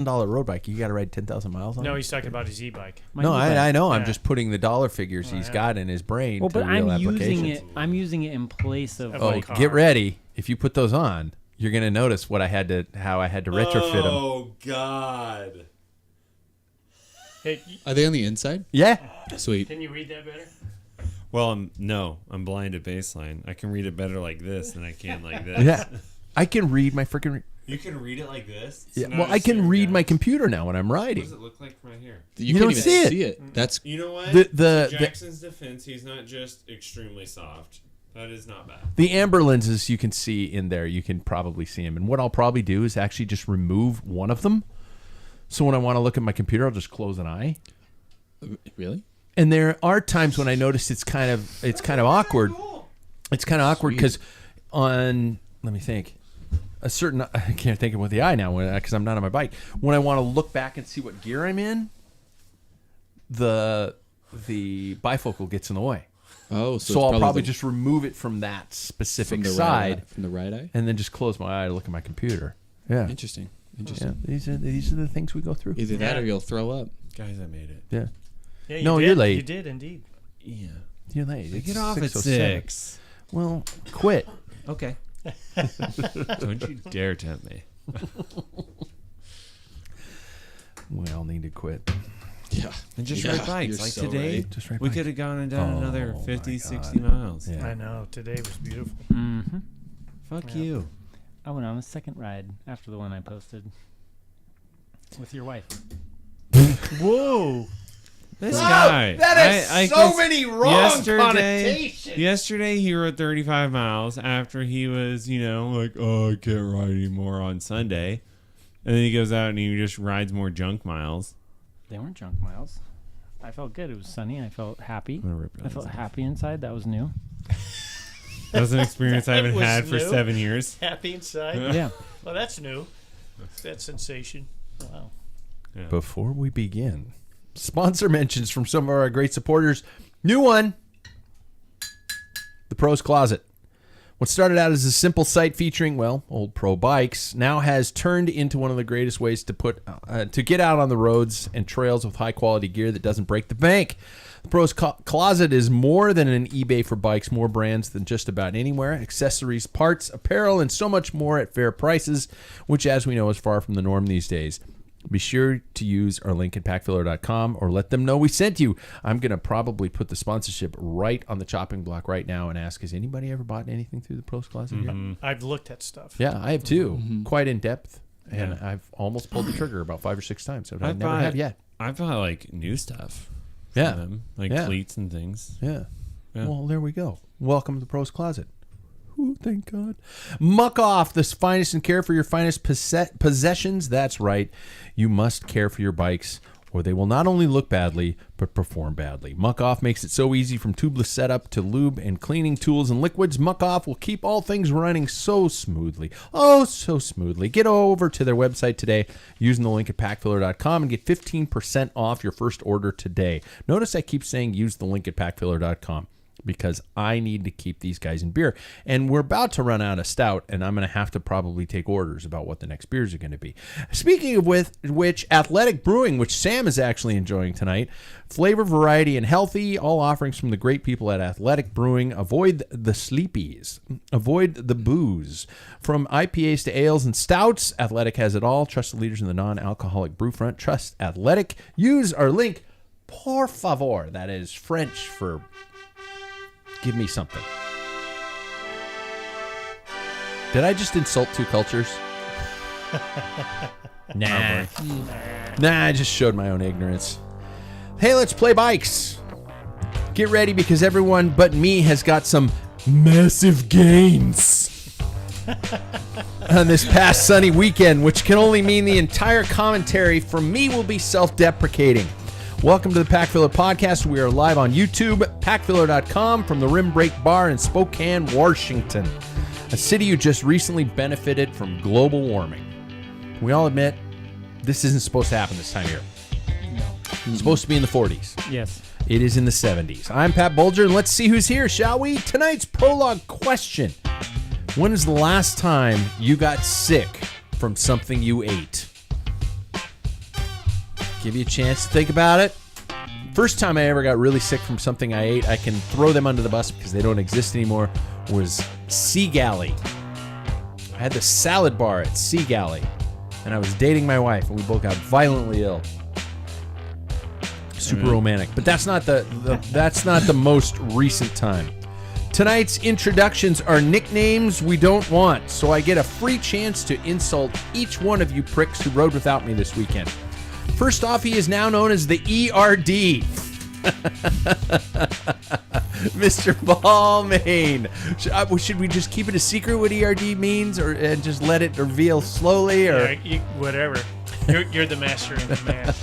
road bike. You got to ride 10,000 miles on it? No, he's talking about his e-bike. No, I know. Yeah. I'm just putting the dollar figures he's got in his brain to but real I'm applications. using it. I'm using it in place of. Oh, get ready. If you put those on, you're going to notice how I had to retrofit them. Oh, God. Hey, Are they on the inside? Yeah. Sweet. can you read that better? Well, I'm blind at baseline. I can read it better like this than I can like this. Yeah. I can read my freaking... You can read it like this? Yeah, well, I can read my computer now when I'm What riding. does it look like from right here? You don't can't even see it. That's You know what? The Jackson's defense, he's not just extremely soft. That is not bad. The amber lenses you can see in there, you can probably see them. And what I'll probably do is actually just remove one of them. So when I want to look at my computer, I'll just close an eye. really. And there are times when I notice it's kind of awkward. It's kind of awkward because let me think, I can't think of with the eye now because I'm not on my bike. When I want to look back and see what gear I'm in, the bifocal gets in the way. Oh, So I'll probably just remove it from that specific side from the right eye. and then just close my eye to look at my computer. Yeah. Interesting. Yeah, these are the things we go through. Either that or you'll throw up. Guys, I made it. Yeah. Yeah, you No, did. you're late. You did indeed. Yeah. You're late. It's Get off at 6:07. 6. Well, quit. Okay. Don't you dare tempt me. We all need to quit. Yeah. And just Yeah, ride bikes. you're Like so today, right. Just ride we bikes. could have gone and done another Oh, 50, my 60 God. miles. Yeah. I know. Today was beautiful. Mm-hmm. Fuck you. I went on a second ride after the one I posted with your wife. Whoa. This guy. That has so many wrong connotations. Yesterday, he rode 35 miles after he was, like, oh, I can't ride anymore on Sunday. And then he goes out and he just rides more junk miles. They weren't junk miles. I felt good. It was sunny. I felt happy. I'm gonna rip your I felt legs happy inside. That was new. That was an experience I haven't was had for new. 7 years. Happy inside. Yeah. Well, that's new. That sensation. Wow. Before we begin, sponsor mentions from some of our great supporters. New one, the Pros Closet. What started out as a simple site featuring, old pro bikes, now has turned into one of the greatest ways to get out on the roads and trails with high-quality gear that doesn't break the bank. The Pros Closet is more than an eBay for bikes, more brands than just about anywhere, accessories, parts, apparel, and so much more at fair prices, which, as we know, is far from the norm these days. Be sure to use our link at packfiller.com or let them know we sent you. I'm going to probably put the sponsorship right on the chopping block right now and ask, has anybody ever bought anything through the Pros Closet yet? I've looked at stuff. Yeah, I have too. Quite in depth. And I've almost pulled the trigger about 5 or 6 times. So I never have yet. I've bought, like, new stuff. Yeah. Them, like cleats and things. Yeah. Well, there we go. Welcome to the Pros Closet. Ooh, thank God. Muck Off, the finest in care for your finest possessions. That's right. You must care for your bikes, or they will not only look badly, but perform badly. Muck Off makes it so easy, from tubeless setup to lube and cleaning tools and liquids. Muck Off will keep all things running so smoothly. Oh, so smoothly. Get over to their website today using the link at packfiller.com and get 15% off your first order today. Notice I keep saying use the link at packfiller.com. because I need to keep these guys in beer. And we're about to run out of stout, and I'm going to have to probably take orders about what the next beers are going to be. Speaking of which, Athletic Brewing, which Sam is actually enjoying tonight, flavor, variety, and healthy, all offerings from the great people at Athletic Brewing. Avoid the sleepies. Avoid the booze. From IPAs to ales and stouts, Athletic has it all. Trust the leaders in the non-alcoholic brew front. Trust Athletic. Use our link, por favor. That is French for give me something. Did I just insult two cultures? Nah. I just showed my own ignorance. Hey, let's play bikes. Get ready, because everyone but me has got some massive gains on this past sunny weekend, which can only mean the entire commentary from me will be self-deprecating. Welcome to the Packfiller Podcast. We are live on YouTube, packfiller.com, from the Rim Break Bar in Spokane, Washington, a city who just recently benefited from global warming. We all admit this isn't supposed to happen this time of year. No. It's supposed to be in the 40s. Yes. It is in the 70s. I'm Pat Bulger, and let's see who's here, shall we? Tonight's prologue question. When is the last time you got sick from something you ate? Give you a chance to think about it. First time I ever got really sick from something I ate, I can throw them under the bus because they don't exist anymore, was Sea Galley. I had the salad bar at Sea Galley, and I was dating my wife, and we both got violently ill. Super romantic. But that's not the most recent time. Tonight's introductions are nicknames we don't want, so I get a free chance to insult each one of you pricks who rode without me this weekend. First off, he is now known as the ERD. Mr. Balmain. Should we just keep it a secret what ERD means, or and just let it reveal slowly? Or Whatever. You're the master in command.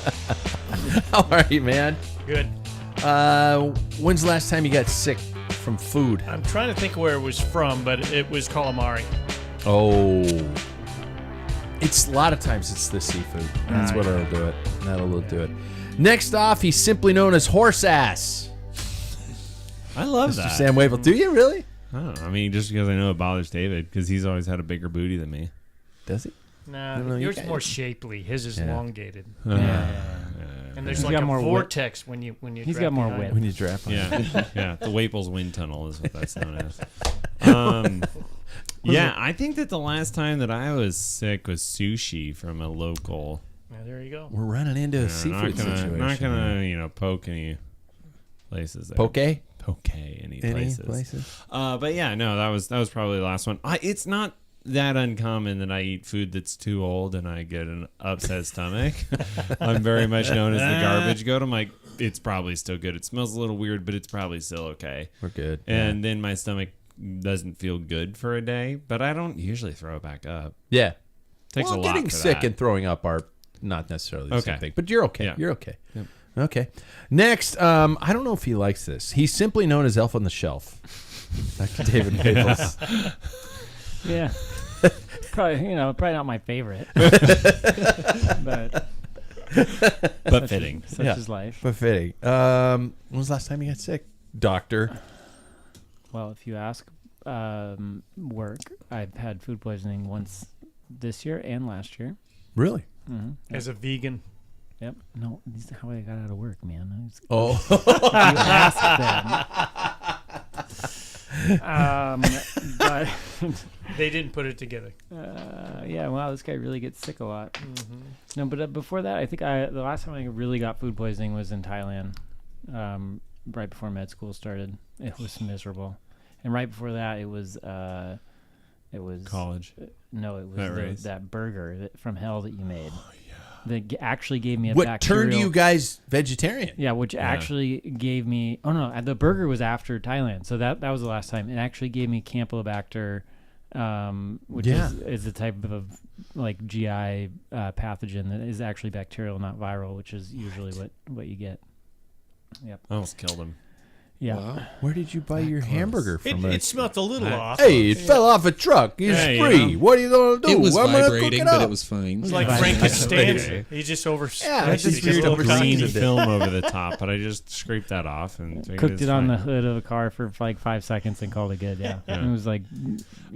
How are you, man? Good. When's the last time you got sick from food? I'm trying to think where it was from, but it was calamari. Oh. It's a lot of times it's the seafood. That's what'll do it. That'll do it. Next off, he's simply known as Horse Ass. I love Mr. that. Sam Wavell. Do you really? I don't know. I mean, just because I know it bothers David, because he's always had a bigger booty than me. Does he? Nah, No, you yours guys- more shapely. His is Yeah. elongated. And there's He's like got a more vortex when you He's drop got more behind width. it. When you draft on it. Yeah, the Waples wind tunnel is what that's known as. Yeah, I think that the last time that I was sick was sushi from a local. Yeah, there you go. We're running into a seafood situation. Not gonna, poke any places. There. Poke? Any places. But yeah, no, that was probably the last one. It's not that uncommon that I eat food that's too old and I get an upset stomach. I'm very much known as the garbage goat. I'm like, it's probably still good. It smells a little weird, but it's probably still okay. We're good. And then my stomach doesn't feel good for a day, but I don't usually throw it back up. Yeah. Takes a lot getting for sick that. and throwing up are not necessarily the same Okay. thing. But you're okay. Yeah. You're okay. Yep. Okay. Next, I don't know if he likes this. He's simply known as Elf on the Shelf. Dr. David Maples. Yeah. Probably not my favorite. but fitting. Such Yeah. is life. But fitting. When was the last time you got sick? Doctor. Well, if you ask work, I've had food poisoning once this year and last year. Really? Mm-hmm. As a vegan. Yep. No, this is how I got out of work, man. Oh. You asked them. But They didn't put it together. yeah, wow, this guy really gets sick a lot. Mm-hmm. No, but before that, I think the last time I really got food poisoning was in Thailand, right before med school started. It was miserable, and right before that, it was College. No, it That was race. that burger from hell that you made. Oh yeah. That actually gave me a What bacterial. turned you guys vegetarian? Yeah, which actually gave me. Oh no, the burger was after Thailand, so that was the last time. It actually gave me Campylobacter, which is a type of like GI pathogen that is actually bacterial, not viral, which is usually what you get. Yep. I almost killed him. Yeah. Wow. Where did you buy your hamburger from? It smelled a little off. Hey, it fell off a truck. It's Hey, free. you know. What are you going to do? It was I'm gonna cook vibrating, it but up. it was fine. It's like Right. Frank Costanza. He just over. Yeah, he's just a little over cocky. Green seasoned it. film over the top, but I just scraped that off and figured Cooked it's it on fine. the hood of a car for like 5 seconds and called it good. Yeah. Yeah. And it was like.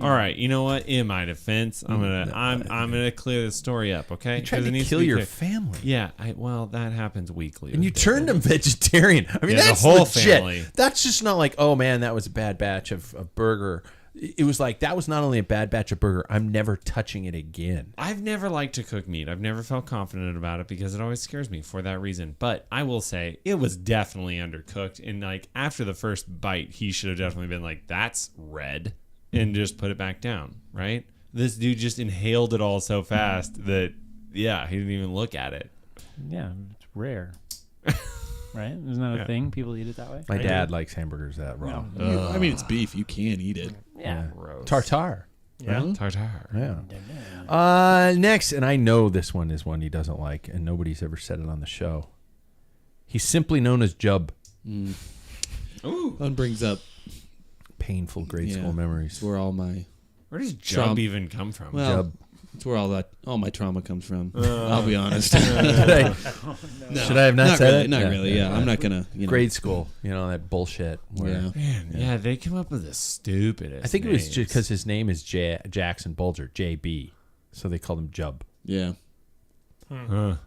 All right, you know what? In my defense, I'm gonna clear the story up, okay? You tried 'Cause it to needs kill be your clear. family. Yeah, well, that happens weekly. And you with turned David. them vegetarian. I mean, Yeah, the that's whole legit. family. That's just not like, oh man, that was a bad batch of burger. It was like, that was not only a bad batch of burger, I'm never touching it again. I've never liked to cook meat. I've never felt confident about it because it always scares me for that reason. But I will say it was definitely undercooked. And like after the first bite, he should have definitely been like, "That's red," and just put it back down. Right? This dude just inhaled it all so fast that he didn't even look at it. Yeah, it's rare. Right? Isn't that a thing? People eat it that way? My dad likes hamburgers that raw. I mean, it's beef. You can eat it. Yeah. Gross. Tartare. Yeah. Tartare. Yeah. Next, and I know this one is one he doesn't like, and nobody's ever said it on the show. He's simply known as Jub. Ooh. One brings up Painful grade school memories. It's where all my Where does Trump. Jub even come from? well, Jub. it's where all my trauma comes from. I'll be honest. Should I have not said really, it? Not really. Yeah, I'm not gonna. Grade school, that bullshit. Where, Yeah. Man, yeah, they come up with the stupidest. I think it was names. just because his name is Jackson Bulger, JB, so they called him Jub. Yeah.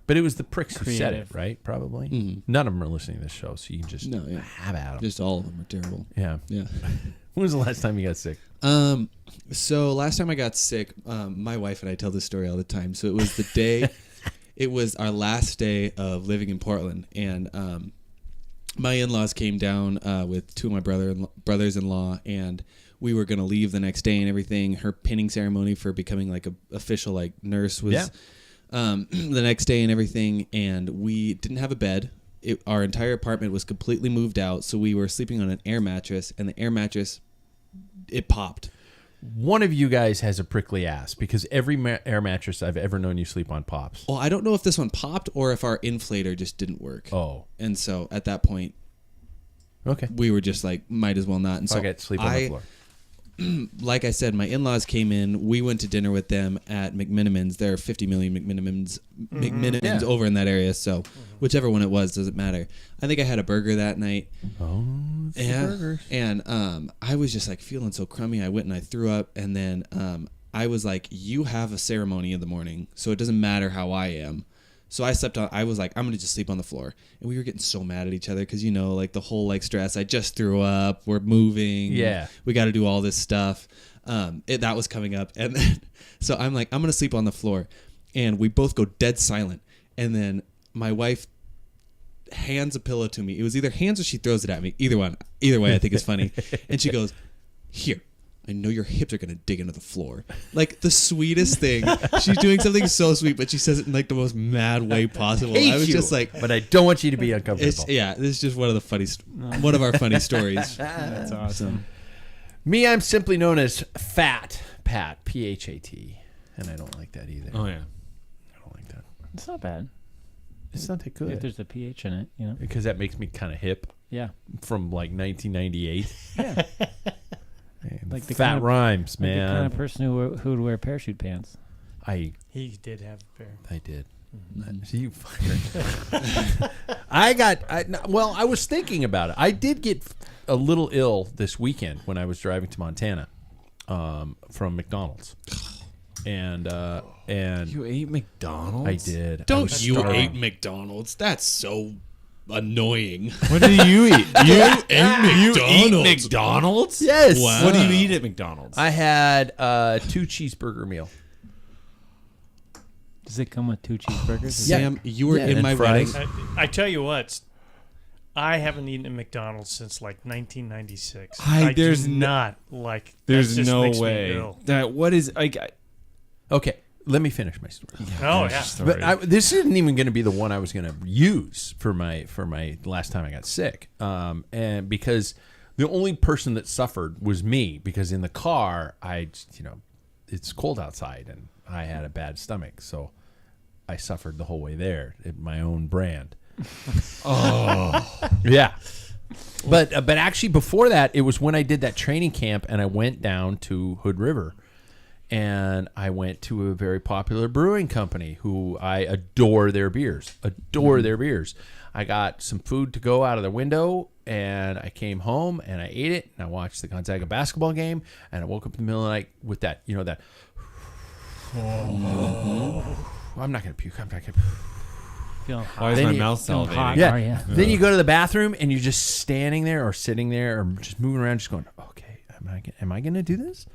But it was the pricks who said it, Creative. right? Probably. Mhm. None of them are listening to this show, so you can just No, yeah. have at them. Just all of them are terrible. Yeah. Yeah. When was the last time you got sick? So last time I got sick, my wife and I tell this story all the time. So it was the day, it was our last day of living in Portland, and my in-laws came down with two of my brothers-in-law, and we were gonna leave the next day and everything. Her pinning ceremony for becoming like a official like nurse was the next day and everything, and we didn't have a bed. Our entire apartment was completely moved out, so we were sleeping on an air mattress, and the air mattress, it popped. One of you guys has a prickly ass because every air mattress I've ever known you sleep on pops. Well, I don't know if this one popped or if our inflator just didn't work. Oh. And so at that point, Okay. we were just like, might as well not. And so I got to sleep on the floor. like I said, my in-laws came in. We went to dinner with them at McMinimans. There are 50 million McMinimans Yeah. over in that area. So whichever one it was, doesn't matter. I think I had a burger that night. Oh, Yeah. burgers. And I was just like feeling so crummy. I went and I threw up. And then I was like, you have a ceremony in the morning, so it doesn't matter how I am. So I was like, I'm going to just sleep on the floor. And we were getting so mad at each other because, like the whole like stress. I just threw up. We're moving. Yeah. We got to do all this stuff. That was coming up. And then, so I'm like, I'm going to sleep on the floor. And we both go dead silent. And then my wife hands a pillow to me. It was either hands or she throws it at me. Either way, I think is funny. And she goes, here. I know your hips are going to dig into the floor. Like the sweetest thing. She's doing something so sweet, but she says it in like the most mad way possible. I was just like, but I don't want you to be uncomfortable. this is just one of our funny stories. That's awesome. Me, I'm simply known as Fat Pat, P-H-A-T, and I don't like that either. Oh yeah. I don't like that. It's not bad. It's not that If good there's a pH in it, you know. because that makes me kind of hip Yeah. from like 1998. Yeah. Man, Like the fat kind of- rhymes, Like man. the kind of person who would wear parachute pants. I He did have a pair. did. See, you fucker. I was thinking about it. I did get a little ill this weekend when I was driving to Montana from McDonald's. And You ate McDonald's? I did. I Don't was you starving. ate McDonald's? That's so annoying. What do you eat? You eat McDonald's? McDonald's? Yes. Wow. What do you eat at McDonald's? I had 2 cheeseburger meal. Does it come with 2 cheeseburgers? Sam, you were Yeah, in and my fries. wedding. I tell you what, I haven't eaten at McDonald's since like 1996. There's do no- not like. that There's just no makes me way. ill. That what is like? Okay, let me finish my story. Oh yeah. But this isn't even going to be the one I was going to use for my last time I got sick, and because the only person that suffered was me, because in the car it's cold outside and I had a bad stomach, so I suffered the whole way there at my own brand. Yeah. But actually before that, it was when I did that training camp and I went down to Hood River. And I went to a very popular brewing company who I adore their beers. Their beers. I got some food to go out of the window, and I came home and I ate it, and I watched the Gonzaga basketball game, and I woke up in the middle of the night with that, that. I'm not gonna puke. I'm not gonna. Feeling Why is Then my you- mouth feeling salivating? hot. Yeah. Are ya? Then you go to the bathroom and you're just standing there or sitting there or just moving around, just going, okay, am I going to do this?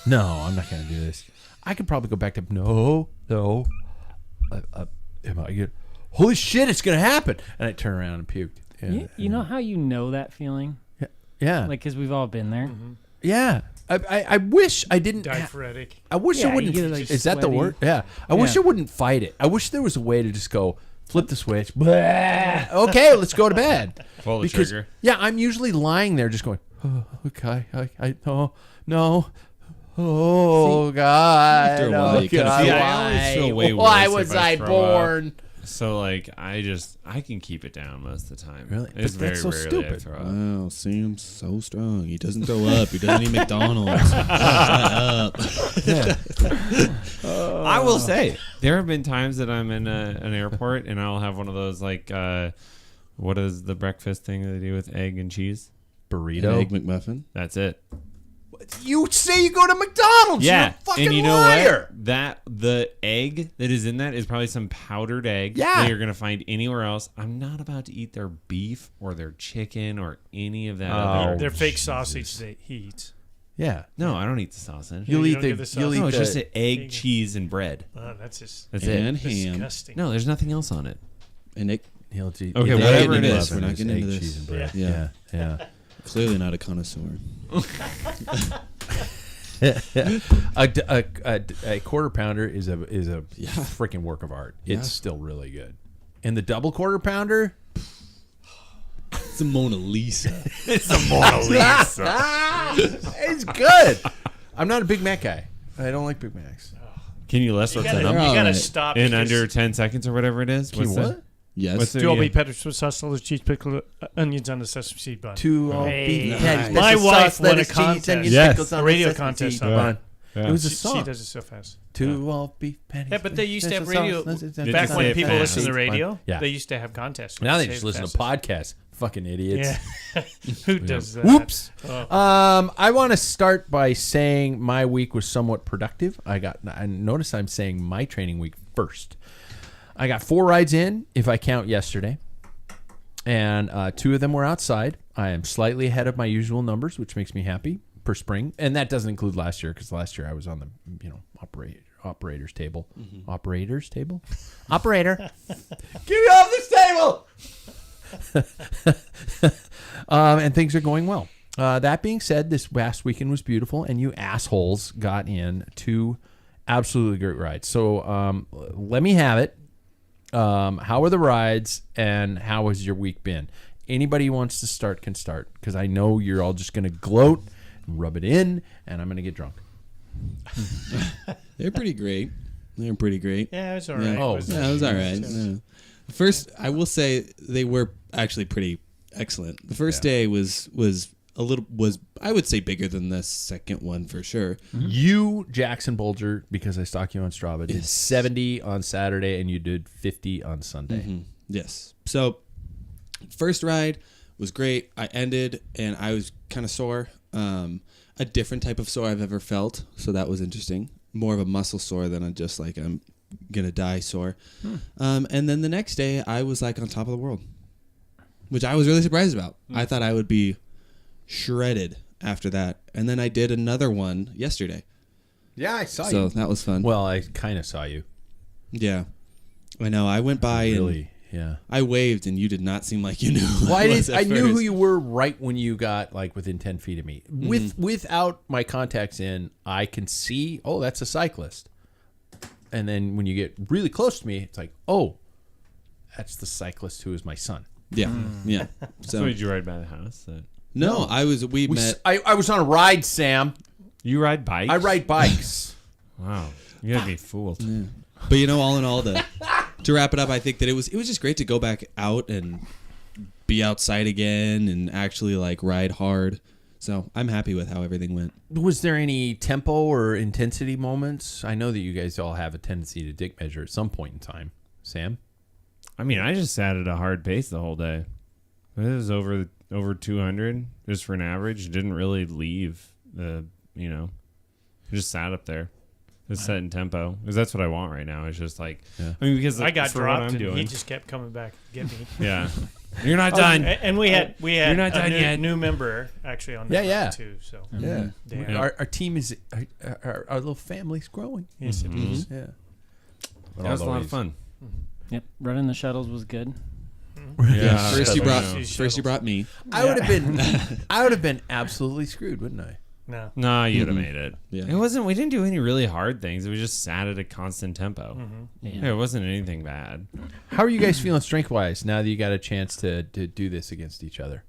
No, I'm not going to do this. I could probably go back to, no. Am I good? Holy shit, it's going to happen. And I turn around and puked. Yeah. You know how you know that feeling? Yeah. Like, because we've all been there. Yeah. I wish I didn't. Diaphoretic. I wish Yeah, I wouldn't. you get, like, Is that the sweaty. word? Yeah. I wish I Yeah. wouldn't fight it. I wish there was a way to just go, flip the switch. Blah. Okay, let's go to bed. Pull the Because, trigger. yeah, I'm usually lying there just going, oh, okay, no. Oh, God. After a while, oh, you kinda God, feel- See, I always why? feel way Why worse was if I I throw born? So like I can keep it down most of the time. Really? It's But very that's so rarely I stupid. throw up. Wow, Sam's so strong. He doesn't throw up. He doesn't eat McDonald's. Shut up. I will say there have been times that I'm in an airport and I'll have one of those like what is the breakfast thing that they do with egg and cheese? Burrito. Egg McMuffin. That's it. You say you go to McDonald's. You're a fucking and you know liar. what? The egg that is in that is probably some powdered egg Yeah. that you're gonna find anywhere else. I'm not about to eat their beef or their chicken or any of that. other Their fake Jesus. sausage he eats. Yeah. No, I don't eat the sausage. You'll you eat don't the. get the You'll sausage? eat No, it's the. just egg, cheese, and bread. That's just That's and it. ham. disgusting. No, there's nothing else on it. And Nick, He'll eat Okay, the whatever egg it and is. stuff We're not is getting egg, into cheese, this. and bread. Yeah. Yeah. clearly not a connoisseur. A quarter pounder is a freaking work of art. It's Yeah. still really good. And the double quarter pounder, It's a Mona Lisa. it's good. I'm not a Big Mac guy. I don't like Big Macs. Can you list what's in You them? All gotta right. stop In because under 10 seconds or whatever it is? Can you What's what? the- Yes. What's the- two all beef peppers with sauce, lettuce, cheese, pickle, onions on the sesame seed bun. Two all Hey. beef Nice. patties, My special wife sauce, won a lettuce, cheese, contest. onions, Yes. pickles on A radio the sesame contest seed on bun. Yeah. It was a She song. does it so fast. Two all beef patties. Yeah, but they used to have special radio sauce, lettuce, Did back you when say people fast? listened to the radio. Yeah. They used to have contests. Now they Say just the listen to fastest. podcasts. Fucking idiots. Yeah. Who does that? Whoops. Oh. I want to start by saying my week was somewhat productive. I notice I'm saying my training week first. I got 4 rides in, if I count yesterday, and 2 of them were outside. I am slightly ahead of my usual numbers, which makes me happy per spring, and that doesn't include last year because last year I was on the operator's table. Operator's table. Operator, get me off this table. And things are going well. That being said, this past weekend was beautiful, and you assholes got in 2 absolutely great rides. So let me have it. How were the rides, and how has your week been? Anybody who wants to start can start, because I know you're all just going to gloat and rub it in, and I'm going to get drunk. They're pretty great. They're pretty great. Yeah, it was all Yeah. right. Oh. Yeah, it was all right. Yeah. First, I will say they were actually pretty excellent. The first day was I would say bigger than the second one for sure. You, Jackson Bolger, because I stalk you on Strava, did Yes. 70 on Saturday, and you did 50 on Sunday. Mhm. Yes. So, first ride was great. I ended and I was kind of sore. A different type of sore I've ever felt, so that was interesting. More of a muscle sore than a just like I'm gonna die sore. And then the next day I was like on top of the world, which I was really surprised about. I thought I would be shredded after that, and then I did another one yesterday. Yeah, I saw So that was fun. Well, I kind of saw you. Yeah, I know. I went by and Really, yeah. I waved, and you did not seem like you knew. who Well, I was at I knew who first. you were right when you got like within 10 feet of me. Without my contacts in, I can see, oh, that's a cyclist. And then when you get really close to me, it's like, oh, that's the cyclist who is my son. Yeah, yeah. So So did you ride by the house? no, we met. I was on a ride, Sam. You ride bikes? I ride bikes. Wow. You gotta be fooled. But all in all, to wrap it up, I think that it was just great to go back out and be outside again and actually like ride hard. So I'm happy with how everything went. Was there any tempo or intensity moments? I know that you guys all have a tendency to dick measure at some point in time. Sam? I mean, I just sat at a hard pace the whole day. It was over 200 just for an average. Didn't really leave. Just sat up there. Just set in tempo because that's what I want right now. It's just like, Yeah. I mean, because I got for what dropped, I'm and doing. he just kept coming back to get me. Yeah, you're not done. And we had You're not a done yet. new member actually on Yeah, that yeah. too. So Yeah. Dan. Our team is, our little family's growing. Yes, it is. Yeah. That was a lot of fun. Yep, running the shuttles was good. Yeah. First you Yeah. brought me. I would have been absolutely screwed, wouldn't I? No. No, you'd have made it. Yeah. It wasn't. We didn't do any really hard things. We just sat at a constant tempo. Yeah, it wasn't anything bad. How are you guys feeling strength-wise now that you got a chance to do this against each other?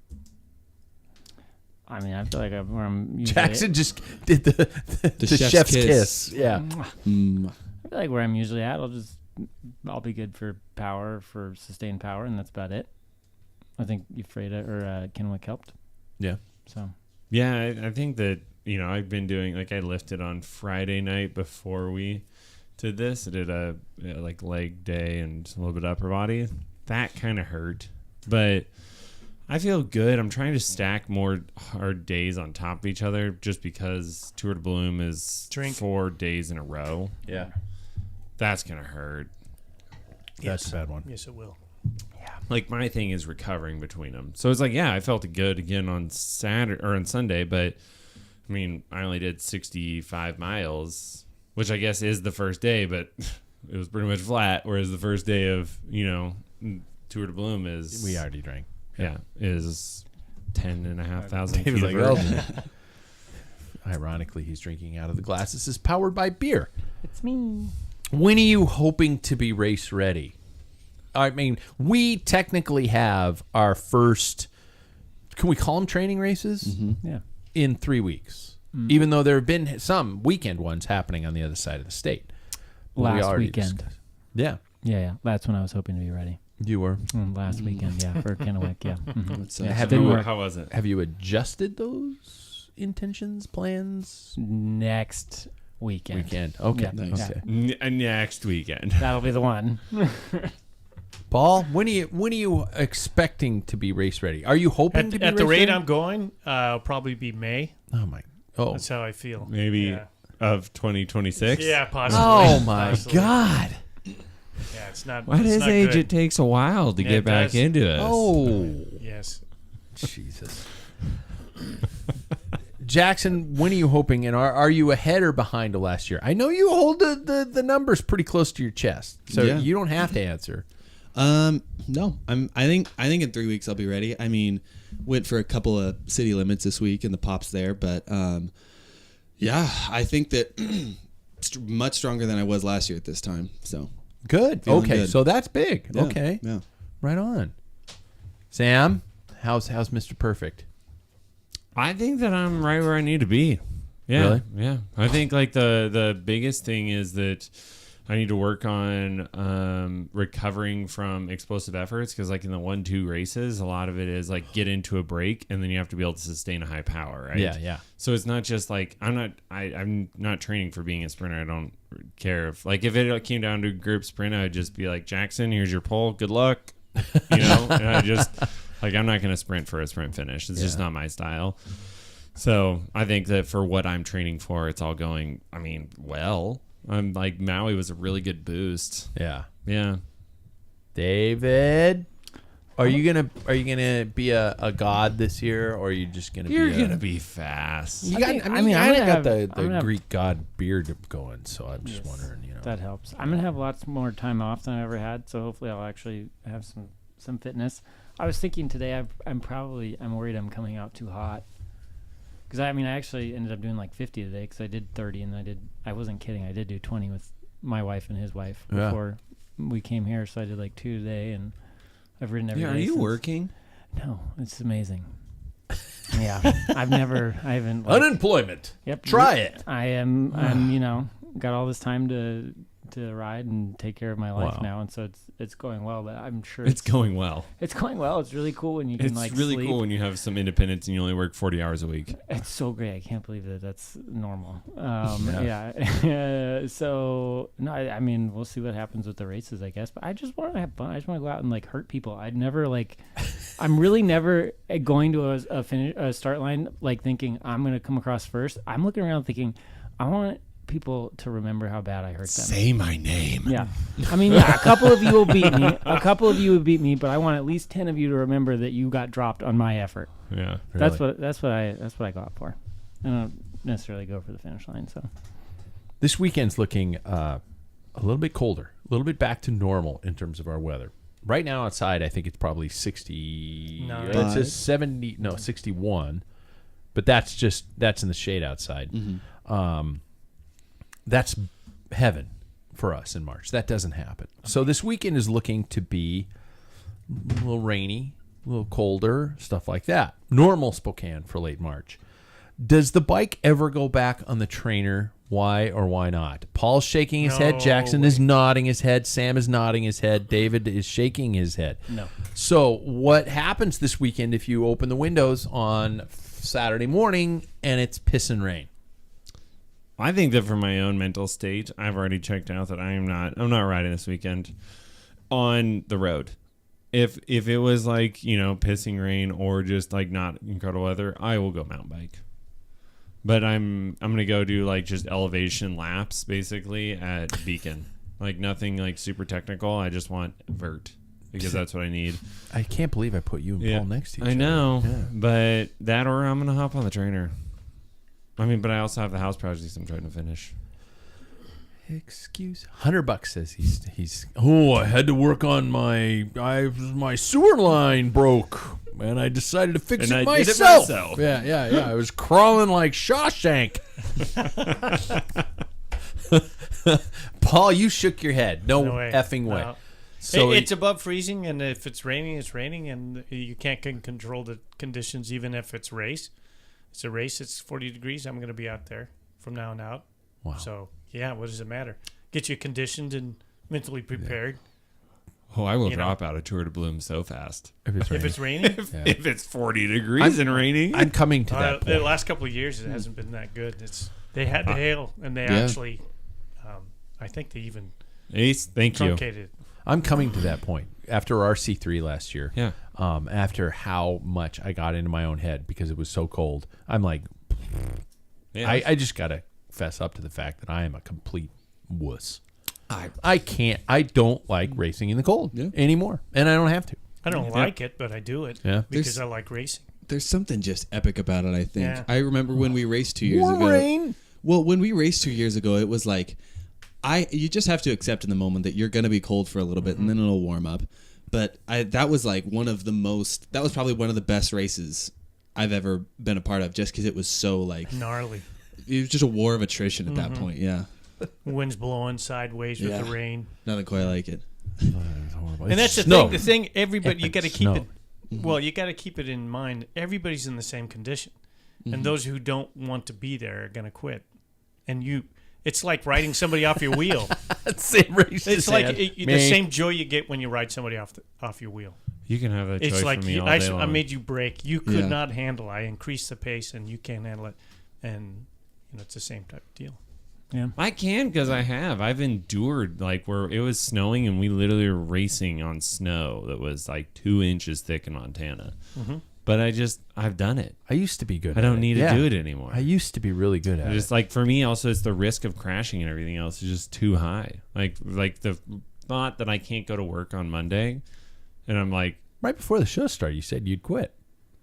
I mean, I feel like I'm usually, Jackson just did the chef's kiss. Yeah. Mm. I feel like where I'm usually at, I'll be good for power, for sustained power, and that's about it. I think Euphraida or Kenwick helped. Yeah. So Yeah, I think that, I've been doing, like I lifted on Friday night before we did this. I did a leg day and a little bit upper body. That kind of hurt. But I feel good. I'm trying to stack more hard days on top of each other just because Tour de Bloom is 4 days in a row. Yeah. That's going to hurt. That's a bad one. Yes, it will. Like, my thing is recovering between them. So it's like, yeah, I felt good again on Saturday or on Sunday, but I mean, I only did 65 miles, which I guess is the first day, but it was pretty much flat. Whereas the first day of, Tour de Bloom is... We already drank. Yeah, is 10,500 David's feet like, of oh. Ironically, he's drinking out of the glass. This is powered by beer. It's me. When are you hoping to be race ready? I mean, we technically have our first, can we call them training races? Mm-hmm. Yeah. In 3 weeks. Even though there have been some weekend ones happening on the other side of the state. Last weekend. discussed. Yeah. Yeah. That's when I was hoping to be ready. You were. Last weekend, yeah, for Kennewick, yeah. Mhm. So, Didn't work. How was it? Have you adjusted those intentions, plans? Next weekend. Okay. Yeah. Nice. Yeah. Next weekend. That'll be the one. Paul, when are you expecting to be race ready? Are you hoping to be At the race rate ready? I'm going, it'll probably be May. Oh. That's how I feel. Maybe Yeah. of 2026? Yeah, possibly. Oh my Possibly. God. Yeah, it's not. At it's his not age, good. it takes a while to Yeah, get it back does. into it. Oh. Yes. Jesus. Jackson, when are you hoping, and are you ahead or behind of last year? I know you hold the numbers pretty close to your chest, so Yeah. you don't have to answer. No, I think in 3 weeks I'll be ready. I mean, went for a couple of city limits this week and the pops there, but yeah, I think that much stronger than I was last year at this time. So Good. Feeling Okay, good. so that's big. yeah, Okay, yeah. right on. Sam, how's Mr. Perfect? I think that I'm right where I need to be. Yeah. Really? Yeah. I think like the biggest thing is that I need to work on recovering from explosive efforts because like in the 1-2 races, a lot of it is like get into a break and then you have to be able to sustain a high power, right? Yeah. So it's not just like I'm not training for being a sprinter. I don't care if it came down to a group sprint, I'd just be like, Jackson, here's your pole. Good luck. And I just like I'm not going to sprint for a sprint finish. It's just not my style. So I think that for what I'm training for, it's all going. I mean, well, I'm like Maui was a really good boost. Yeah. Yeah. David, are you gonna be a god this year, or are you just gonna You're be? gonna be fast. You I got. think- I I mean, mean, I I'm got gonna the have- I'm gonna have- Greek god beard going, so I'm just Yes. wondering. That helps. I'm gonna have lots more time off than I ever had, so hopefully I'll actually have some fitness. I was thinking today I'm worried I'm coming out too hot because I actually ended up doing like 50 today because I did 30 and I wasn't kidding, I did do 20 with my wife and his wife Yeah. before we came here, so I did like 2 today and I've ridden every day. Are you since. working? No, it's amazing. Yeah, I haven't. Like, Unemployment. Yep. Try it. I'm got all this time to ride and take care of my life Wow. now, and so it's going well. But I'm sure It's going well. It's going well. It's really cool when you can It's really sleep. cool when you have some independence and you only work 40 hours a week. It's so great. I can't believe that that's normal. Yeah. So no, I mean, we'll see what happens with the races, I guess. But I just want to have fun. I just want to go out and like hurt people. I'd never like. I'm really never going to a start line like thinking I'm gonna come across first. I'm looking around thinking I want people to remember how bad I hurt them. Say my name. Yeah. I mean, yeah, a couple of you will beat me. But I want at least 10 of you to remember that you got dropped on my effort. Yeah. That's what I go out for. I don't necessarily go for the finish line. So This weekend's looking a little bit colder, a little bit back to normal in terms of our weather. Right now outside, I think it's probably 60. Nine. It says 70. No, 61. But that's in the shade outside. Mm-hmm. That's heaven for us in March. That doesn't happen. So this weekend is looking to be a little rainy, a little colder, stuff like that. Normal Spokane for late March. Does the bike ever go back on the trainer? Why or why not? Paul's shaking his head. No Jackson is nodding his head. Sam is nodding his head. David is shaking his head. no. So what happens this weekend if you open the windows on Saturday morning and it's piss and rain? I think that for my own mental state, I've already checked out that I'm not riding this weekend on the road. if it was like, pissing rain or just like not incredible weather, I will go mountain bike. But I'm gonna go do like just elevation laps basically at Beacon. Like nothing like super technical. I just want vert because that's what I need. I can't believe I put you and Paul next to each other. I know, Yeah. but that or I'm gonna hop on the trainer. I mean, but I also have the house projects I'm trying to finish. Excuse. $100 says he's. Oh, I had to work on my sewer line broke, and I decided to fix And it I did it myself. myself. Yeah. I was crawling like Shawshank. Paul, you shook your head. No No way. effing way. No. So It's above freezing, and if it's raining, it's raining, and you can't control the conditions even if it's race. It's a race. It's 40 degrees. I'm going to be out there from now on out. Wow. So, yeah, what does it matter? Get you conditioned and mentally prepared. Oh, I will You know. drop out of Tour de Bloom so fast. if it's If raining. it's raining, If it's 40 degrees and raining. I'm coming to that the point. last couple of years, it hasn't been that good. They had the hail, and they Yeah. actually, I think they even Ace, thank you. truncated. I'm coming to that point after RC3 last year. Yeah. After how much I got into my own head because it was so cold, I'm like, Yeah. I just gotta fess up to the fact that I am a complete wuss. I don't like racing in the cold anymore, and I don't have to. I don't like it, but I do it Yeah. because There's- I like racing. There's something just epic about it, I think. Yeah. I remember when we raced 2 years More ago. rain. Well, when we raced 2 years ago, it was like you just have to accept in the moment that you're going to be cold for a little bit and then it'll warm up. But that was like that was probably one of the best races I've ever been a part of just because it was so like, Gnarly. it was just a war of attrition at that point. Yeah. Winds blowing sideways with Yeah. the rain. Nothing quite like it. And that's the Snow. thing. The thing, everybody, you Epic got to keep snow. it. Well, you got to keep it in mind. Everybody's in the same condition, and those who don't want to be there are going to quit. And it's like riding somebody off your wheel. Same race. It's like the same joy you get when you ride somebody off your wheel. You can have that choice It's like for me all day long. I made you brake. You could Yeah. not handle. I increased the pace, and you can't handle it. And it's the same type of deal. Yeah. I can because I've endured like where it was snowing and we literally were racing on snow that was like 2 inches thick in Montana. But I've done it. I used to be good. I don't at need it. to do it anymore. I used to be really good at Just it. like for me, also it's the risk of crashing and everything else is just too high. Like the thought that I can't go to work on Monday, and I'm like Right before the show started, you said you'd quit.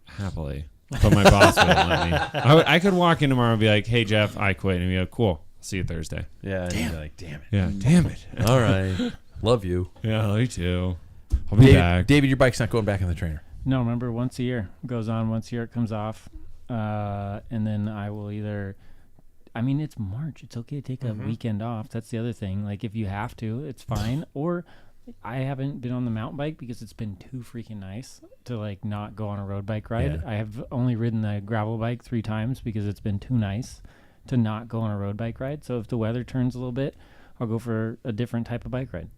happily, but my boss wouldn't let me. I could walk in tomorrow and be like, "Hey Jeff, I quit," and he'd be like, "Cool, see you Thursday." Yeah. And you're like, damn it. Yeah, damn it. All right. Love you. Yeah, me too. I'll be back. David, your bike's not going back on the trainer. No, remember, once a year. It goes on once a year, it comes off. And then I will either... I mean, it's March. It's okay to take a weekend off. That's the other thing. Like, if you have to, it's fine. Or I haven't been on the mountain bike because it's been too freaking nice to, like, not go on a road bike ride. Yeah. I have only ridden the gravel bike 3 times because it's been too nice to not go on a road bike ride. So if the weather turns a little bit, I'll go for a different type of bike ride.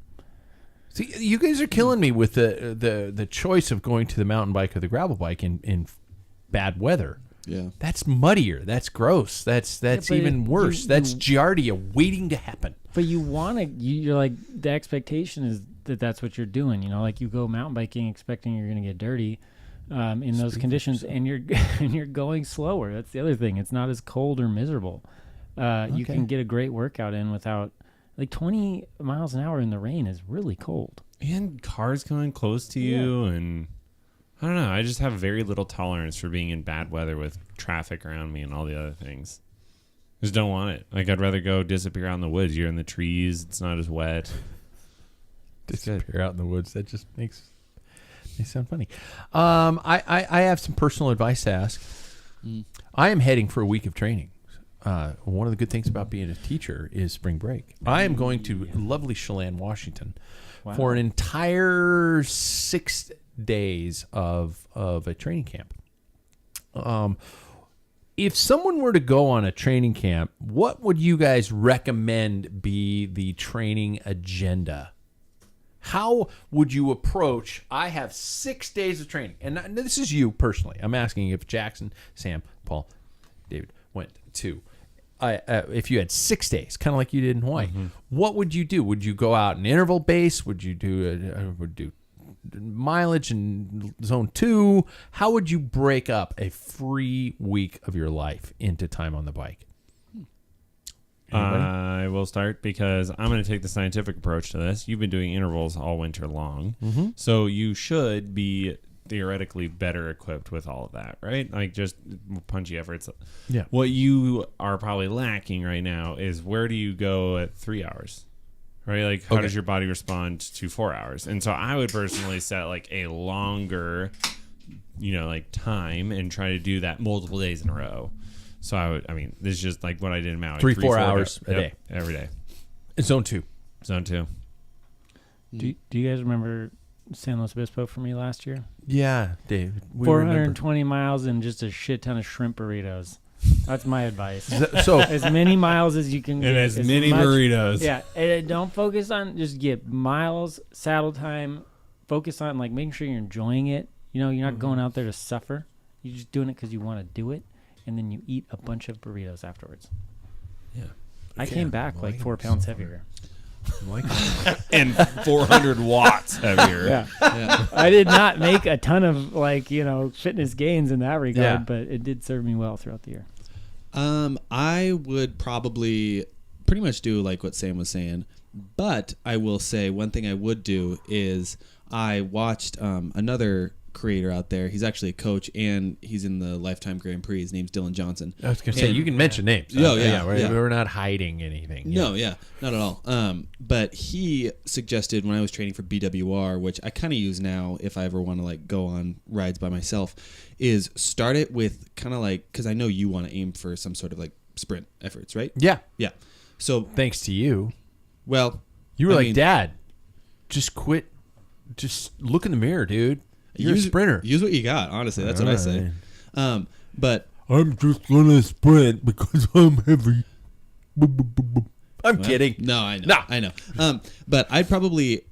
See, you guys are killing me with the choice of going to the mountain bike or the gravel bike in bad weather. Yeah. That's muddier. That's gross. That's but even worse. you- That's Giardia waiting to happen. But you want to, you're like, the expectation is that that's what you're doing. You know, like you go mountain biking expecting you're going to get dirty in those conditions, and you're going slower. That's the other thing. It's not as cold or miserable. You can get a great workout in without, like 20 miles an hour in the rain is really cold. And cars coming close to you, and I don't know. I just have very little tolerance for being in bad weather with traffic around me and all the other things. Just don't want it. Like I'd rather go disappear out in the woods. You're in the trees. It's not as wet. Disappear out in the woods. That just makes me sound funny. I have some personal advice to ask. I am heading for a week of training. One of the good things about being a teacher is spring break. I am going to lovely Chelan, Washington, for an entire 6 days of a training camp. If someone were to go on a training camp, what would you guys recommend be the training agenda? How would you approach? I have 6 days of training, and this is you personally. I'm asking if Jackson, Sam, Paul, David went to. If you had 6 days, kind of like you did in Hawaii, what would you do? Would you go out an interval base? Would you do mileage in zone 2? How would you break up a free week of your life into time on the bike? Anybody? I will start because I'm going to take the scientific approach to this. You've been doing intervals all winter long, so you should be theoretically better equipped with all of that, right? Like just punchy efforts. Yeah. What you are probably lacking right now is where do you go at 3 hours? Right? Like how does your body respond to 4 hours? And so I would personally set like a longer, like time and try to do that multiple days in a row. So this is just like what I did in Maui. 3-4 hours a day. Every day. Zone 2. Zone 2. Do you guys remember San Luis Obispo for me last year? Yeah, Dave. 420 miles and just a shit ton of shrimp burritos. That's my advice. So as many miles as you can get. And as many burritos. Yeah. And don't focus on just get miles, saddle time. Focus on like making sure you're enjoying it. You're not going out there to suffer. You're just doing it because you want to do it. And then you eat a bunch of burritos afterwards. Yeah. I came back like 4 pounds heavier. And 400 watts heavier. Yeah. I did not make a ton of fitness gains in that regard, but it did serve me well throughout the year. I would probably pretty much do like what Sam was saying, but I will say one thing I would do is I watched another creator out there. He's actually a coach and he's in the Lifetime Grand Prix. His name's Dylan Johnson. I was going to say, you can mention names. We're not hiding anything. No, not at all. But he suggested when I was training for BWR, which I kind of use now if I ever want to like go on rides by myself, is start it with kind of like, because I know you want to aim for some sort of like sprint efforts, right? Yeah. Yeah. So thanks to you. Well, you were Dad, just quit. Just look in the mirror, dude. You're a sprinter. Use what you got. Honestly, that's what I say. But I'm just gonna sprint because I'm heavy. I'm kidding. No, I know. I know. But I'd probably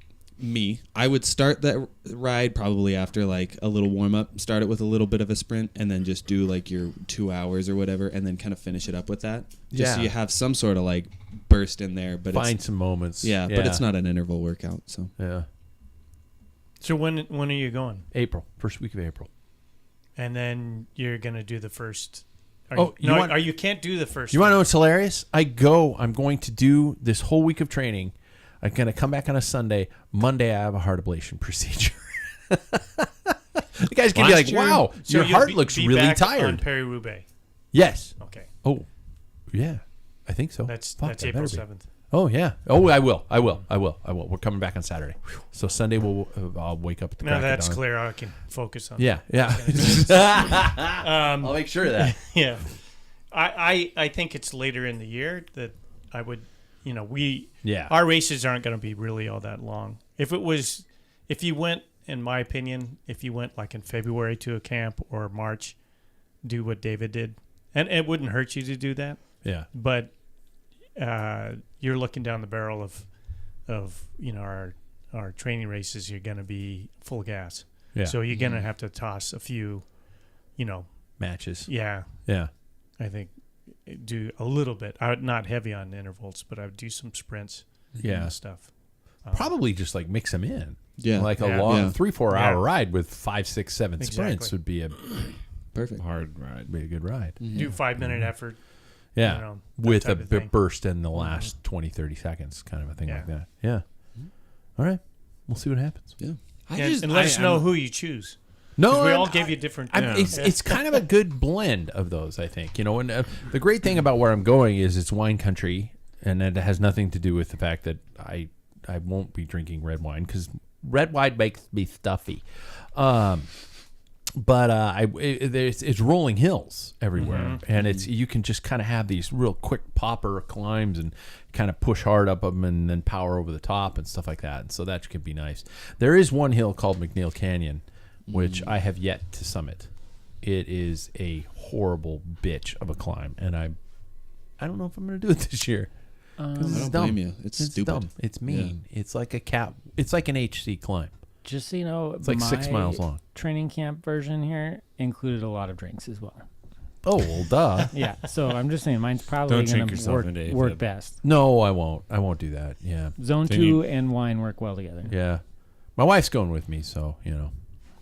I would start that ride probably after like a little warm up. Start it with a little bit of a sprint, and then just do like your 2 hours or whatever, and then kind of finish it up with that. Just so you have some sort of like burst in there. But find some moments. Yeah, but it's not an interval workout. So yeah. So when are you going? April, first week of April. And then you're gonna do the first. You can't do the first. You want to know what's hilarious? I'm going to do this whole week of training. I'm gonna come back on a Sunday. Monday, I have a heart ablation procedure. The guys can be like, "Wow, your heart looks really tired." On Paris-Roubaix. Yes. Okay. Oh, yeah, I think so. That's April 7th. Oh yeah. Oh, I will. We're coming back on Saturday, so Sunday I'll wake up at the crack of dawn. That's clear. I can focus on. Yeah. I'll make sure of that. Yeah, I think it's later in the year that I would. Our races aren't going to be really all that long. If you went, in my opinion, like in February to a camp or March, do what David did, and it wouldn't hurt you to do that. Yeah, but. You're looking down the barrel of our training races. You're going to be full gas. Yeah. So you're going to have to toss a few, matches. Yeah. Yeah. I think do a little bit. I would not heavy on intervals, but I would do some sprints. Yeah. And stuff. Probably just like mix them in. Yeah. Like a long 3-4 hour ride with 5, 6, 7 sprints would be a perfect hard ride. Be a good ride. Mm-hmm. Do 5-minute effort. Yeah, with a burst in the last 20, 30 seconds, kind of a thing like that. Yeah. All right. We'll see what happens. Yeah. And let us know who you choose. No, we all gave you different. It's kind of a good blend of those, I think. And the great thing about where I'm going is it's wine country, and it has nothing to do with the fact that I won't be drinking red wine because red wine makes me stuffy. But it's rolling hills everywhere, and you can just kind of have these real quick popper climbs and kind of push hard up them and then power over the top and stuff like that. And so that can be nice. There is one hill called McNeil Canyon, which I have yet to summit. It is a horrible bitch of a climb, and I don't know if I'm going to do it this year. I don't blame you. It's stupid. Dumb. It's mean. Yeah. It's like a cat. It's like an HC climb. Just so you know, it's like 6 miles long. Training camp version here included a lot of drinks as well. Oh, well, duh. Yeah, so I'm just saying mine's probably going to work best. No, I won't. I won't do that. Yeah. Zone 2 and wine work well together. Yeah. My wife's going with me, so you know.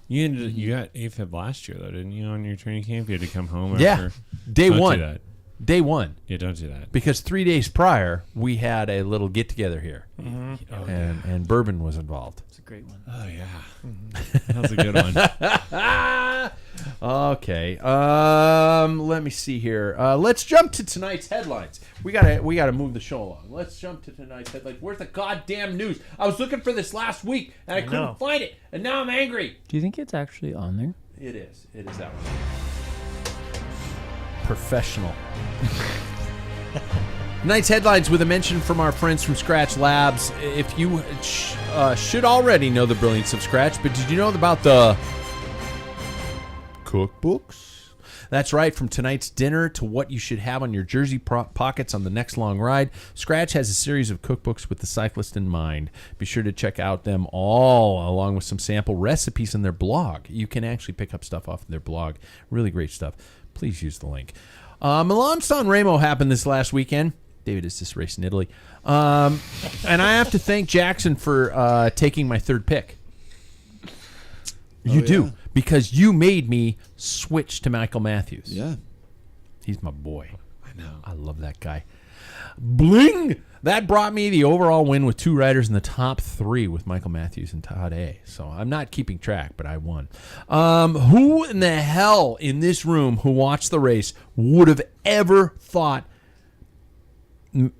You got AFib last year though, didn't you? On your training camp, you had to come home. Yeah, after. day Don't one. do that. Day one. Yeah, don't do that. Because 3 days prior, we had a little get together here, and bourbon was involved. It's a great one. Oh yeah, that was a good one. Okay. Let me see here. Let's jump to tonight's headlines. We gotta move the show along. Let's jump to tonight's headlines. Where's the goddamn news? I was looking for this last week and I couldn't find it, and now I'm angry. Do you think it's actually on there? It is. It is that one. Professional. Tonight's headlines with a mention from our friends from Scratch Labs. If you should already know the brilliance of Scratch, but did you know about the cookbooks? That's right. From tonight's dinner to what you should have on your jersey pockets on the next long ride, Scratch has a series of cookbooks with the cyclist in mind. Be sure to check out them all, along with some sample recipes in their blog. You can actually pick up stuff off their blog. Really great stuff. Please use the link. Milan-San Remo happened this last weekend. David is this race in Italy. And I have to thank Jackson for taking my third pick. You do, because you made me switch to Michael Matthews. Yeah. He's my boy. I know. I love that guy. Bling! That brought me the overall win with 2 riders in the top 3 with Michael Matthews and Todd A. So I'm not keeping track, but I won. Who in the hell in this room who watched the race would have ever thought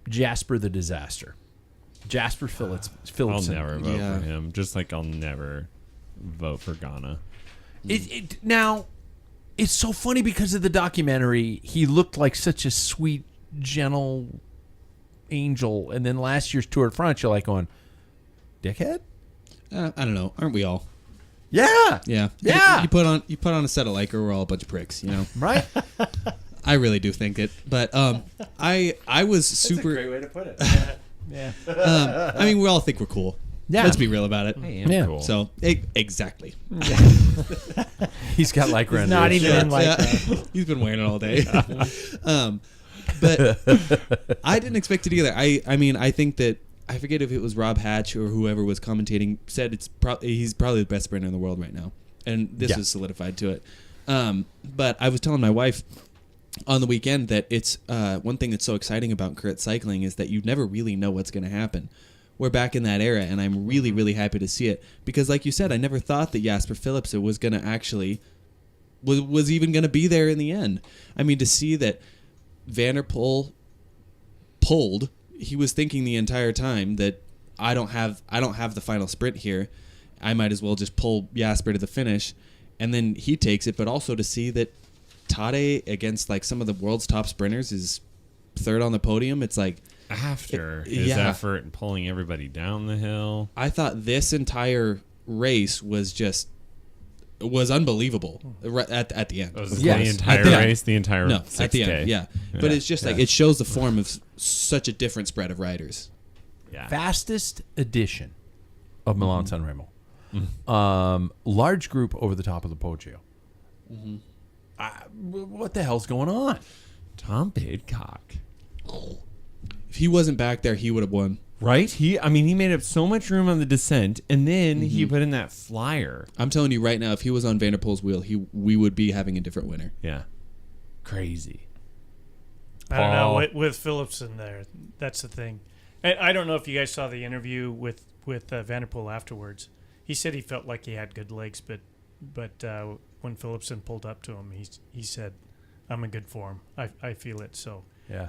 Jasper the Disaster? Jasper Phillips. I'll never vote for him. Just like I'll never vote for Ghana. Now, it's so funny because of the documentary. He looked like such a sweet, gentle angel, and then last year's Tour de France, you're like going, dickhead? I don't know. Aren't we all? Yeah. Yeah. Yeah. You put on a set of Liker, we're all a bunch of pricks, you know? Right? I really do think it. But I was super... That's a great way to put it. Yeah. I mean, we all think we're cool. Yeah. Let's be real about it. I am cool. So, exactly. He's got like He's not even in like that. He's been wearing it all day. But I didn't expect it either. I mean, I think that, I forget if it was Rob Hatch or whoever was commentating, said he's probably the best sprinter in the world right now. And this was solidified to it. But I was telling my wife on the weekend that it's one thing that's so exciting about crit cycling is that you never really know what's going to happen. We're back in that era, and I'm really, really happy to see it. Because like you said, I never thought that Jasper Phillips was going to actually, was even going to be there in the end. I mean, to see that Van der Poel pulled, he was thinking the entire time that I don't have the final sprint here. I might as well just pull Jasper to the finish. And then he takes it, but also to see that Tade against like some of the world's top sprinters is third on the podium. It's like, after his effort and pulling everybody down the hill. I thought this entire race was unbelievable at the end. The entire race, the entire 6K. At the end, yeah. But it's just like it shows the form of such a different spread of riders. Yeah. Fastest edition of Milan-San Remo. Large group over the top of the Poggio. What the hell's going on? Tom Pidcock. If he wasn't back there, he would have won. Right? He made up so much room on the descent, and then he put in that flyer. I'm telling you right now, if he was on Van der Poel's wheel, we would be having a different winner. Yeah. Crazy. I don't know. With Phillips in there, that's the thing. I don't know if you guys saw the interview with Van der Poel afterwards. He said he felt like he had good legs, but when Phillipson pulled up to him, he said, "I'm in good form. I feel it." So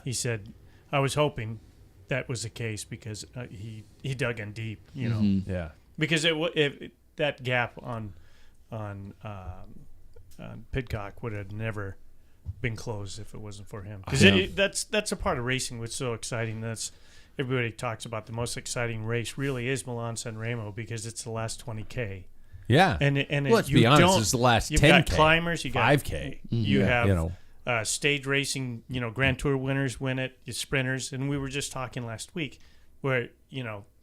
he said, "I was hoping that was the case because he dug in deep, you know." Yeah. Because that gap on Pidcock would have never been closed if it wasn't for him. Because that's a part of racing which is so exciting. That's everybody talks about the most exciting race really is Milan-San Remo because it's the last 20K. Yeah. And let's be honest, it's the last 10K. You've got climbers, you got 5K. You have stage racing, Grand Tour winners win it, sprinters, and we were just talking last week where,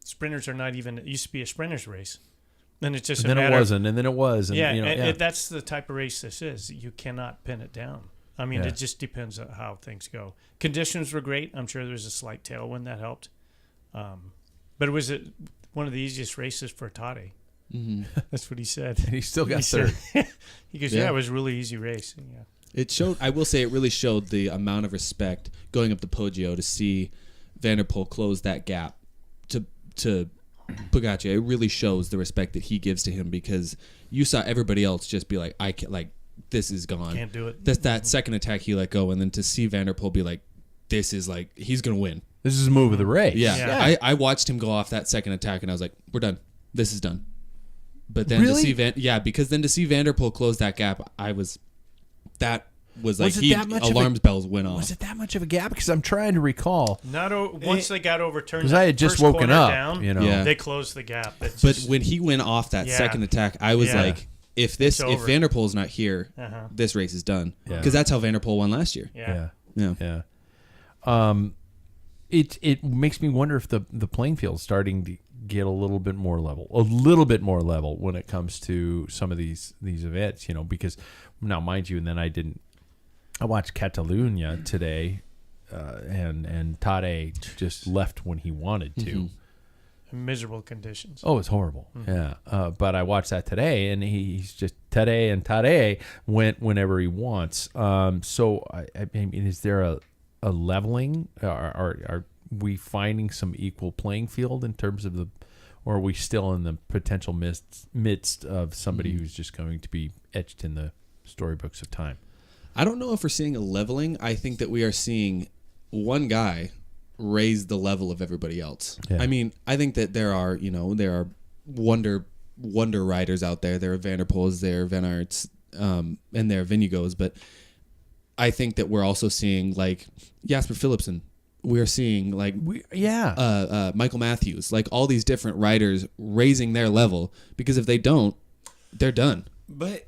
sprinters are not even, it used to be a sprinters race. Then it's just and then it wasn't, and then it was. And, that's the type of race this is. You cannot pin it down. I mean, it just depends on how things go. Conditions were great. I'm sure there's a slight tailwind that helped. But it was one of the easiest races for Tade. That's what he said. And he still got third. He goes, yeah, it was a really easy race. Yeah. It showed. I will say, it really showed the amount of respect going up to Poggio to see Van der Poel close that gap to Pogacar. It really shows the respect that he gives to him, because you saw everybody else just be like, I can't, like, this is gone. Can't do it. That second attack he let go, and then to see Van der Poel be like, this is like, he's gonna win. This is the move of the race. Yeah. I watched him go off that second attack, and I was like, we're done. This is done. But then really? to see because then to see Van der Poel close that gap, that was like alarm bells went off. Was it that much of a gap? Because I'm trying to recall. Once they got overturned, because I had just woken up. Down, they closed the gap. But when he went off that second attack, I was like, if Van der Poel's not here, this race is done. Because that's how Van der Poel won last year. Yeah. It makes me wonder if the playing field's starting to get a little bit more level when it comes to some of these events, because now, mind you, and then I watched Catalunya today, and Tadej just left when he wanted to. In miserable conditions. Oh, it's horrible. Yeah. But I watched that today, and he's just Tadej went whenever he wants. So I mean, is there a leveling? Are we finding some equal playing field in terms of or are we still in the potential midst of somebody who's just going to be etched in the storybooks of time? I don't know if we're seeing a leveling. I think that we are seeing one guy raise the level of everybody else. Yeah. I mean, I think that there are wonder riders out there. There are Van der Poels, there are Van Aerts, and there are Vingegaards, but I think that we're also seeing like Jasper Philipsen. We're seeing like Michael Matthews, like all these different riders raising their level, because if they don't, they're done. But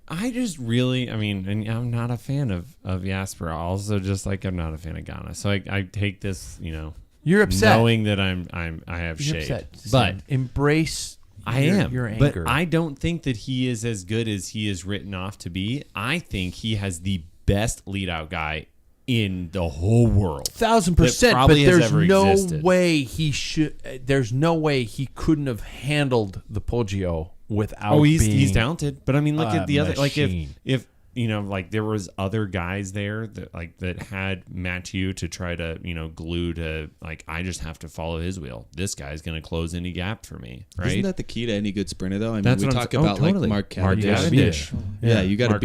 I just really, I mean, and I'm not a fan of Jasper. Also, just like I'm not a fan of Ghana. So I take this, you're upset, knowing that I have you're shade. Upset. But embrace. Your anger. But I don't think that he is as good as he is written off to be. I think he has the best lead out guy in the whole world. 1,000%. But there's no way he should. There's no way he couldn't have handled the Poggio without. Oh, he's talented. But I mean, look at the other. Like if like there was other guys there that had Mathieu to try to glue to, like, I just have to follow his wheel. This guy's going to close any gap for me, right? Isn't that the key to any good sprinter though? I mean, that's we talk about totally. like Mark Cavendish. Yeah, you got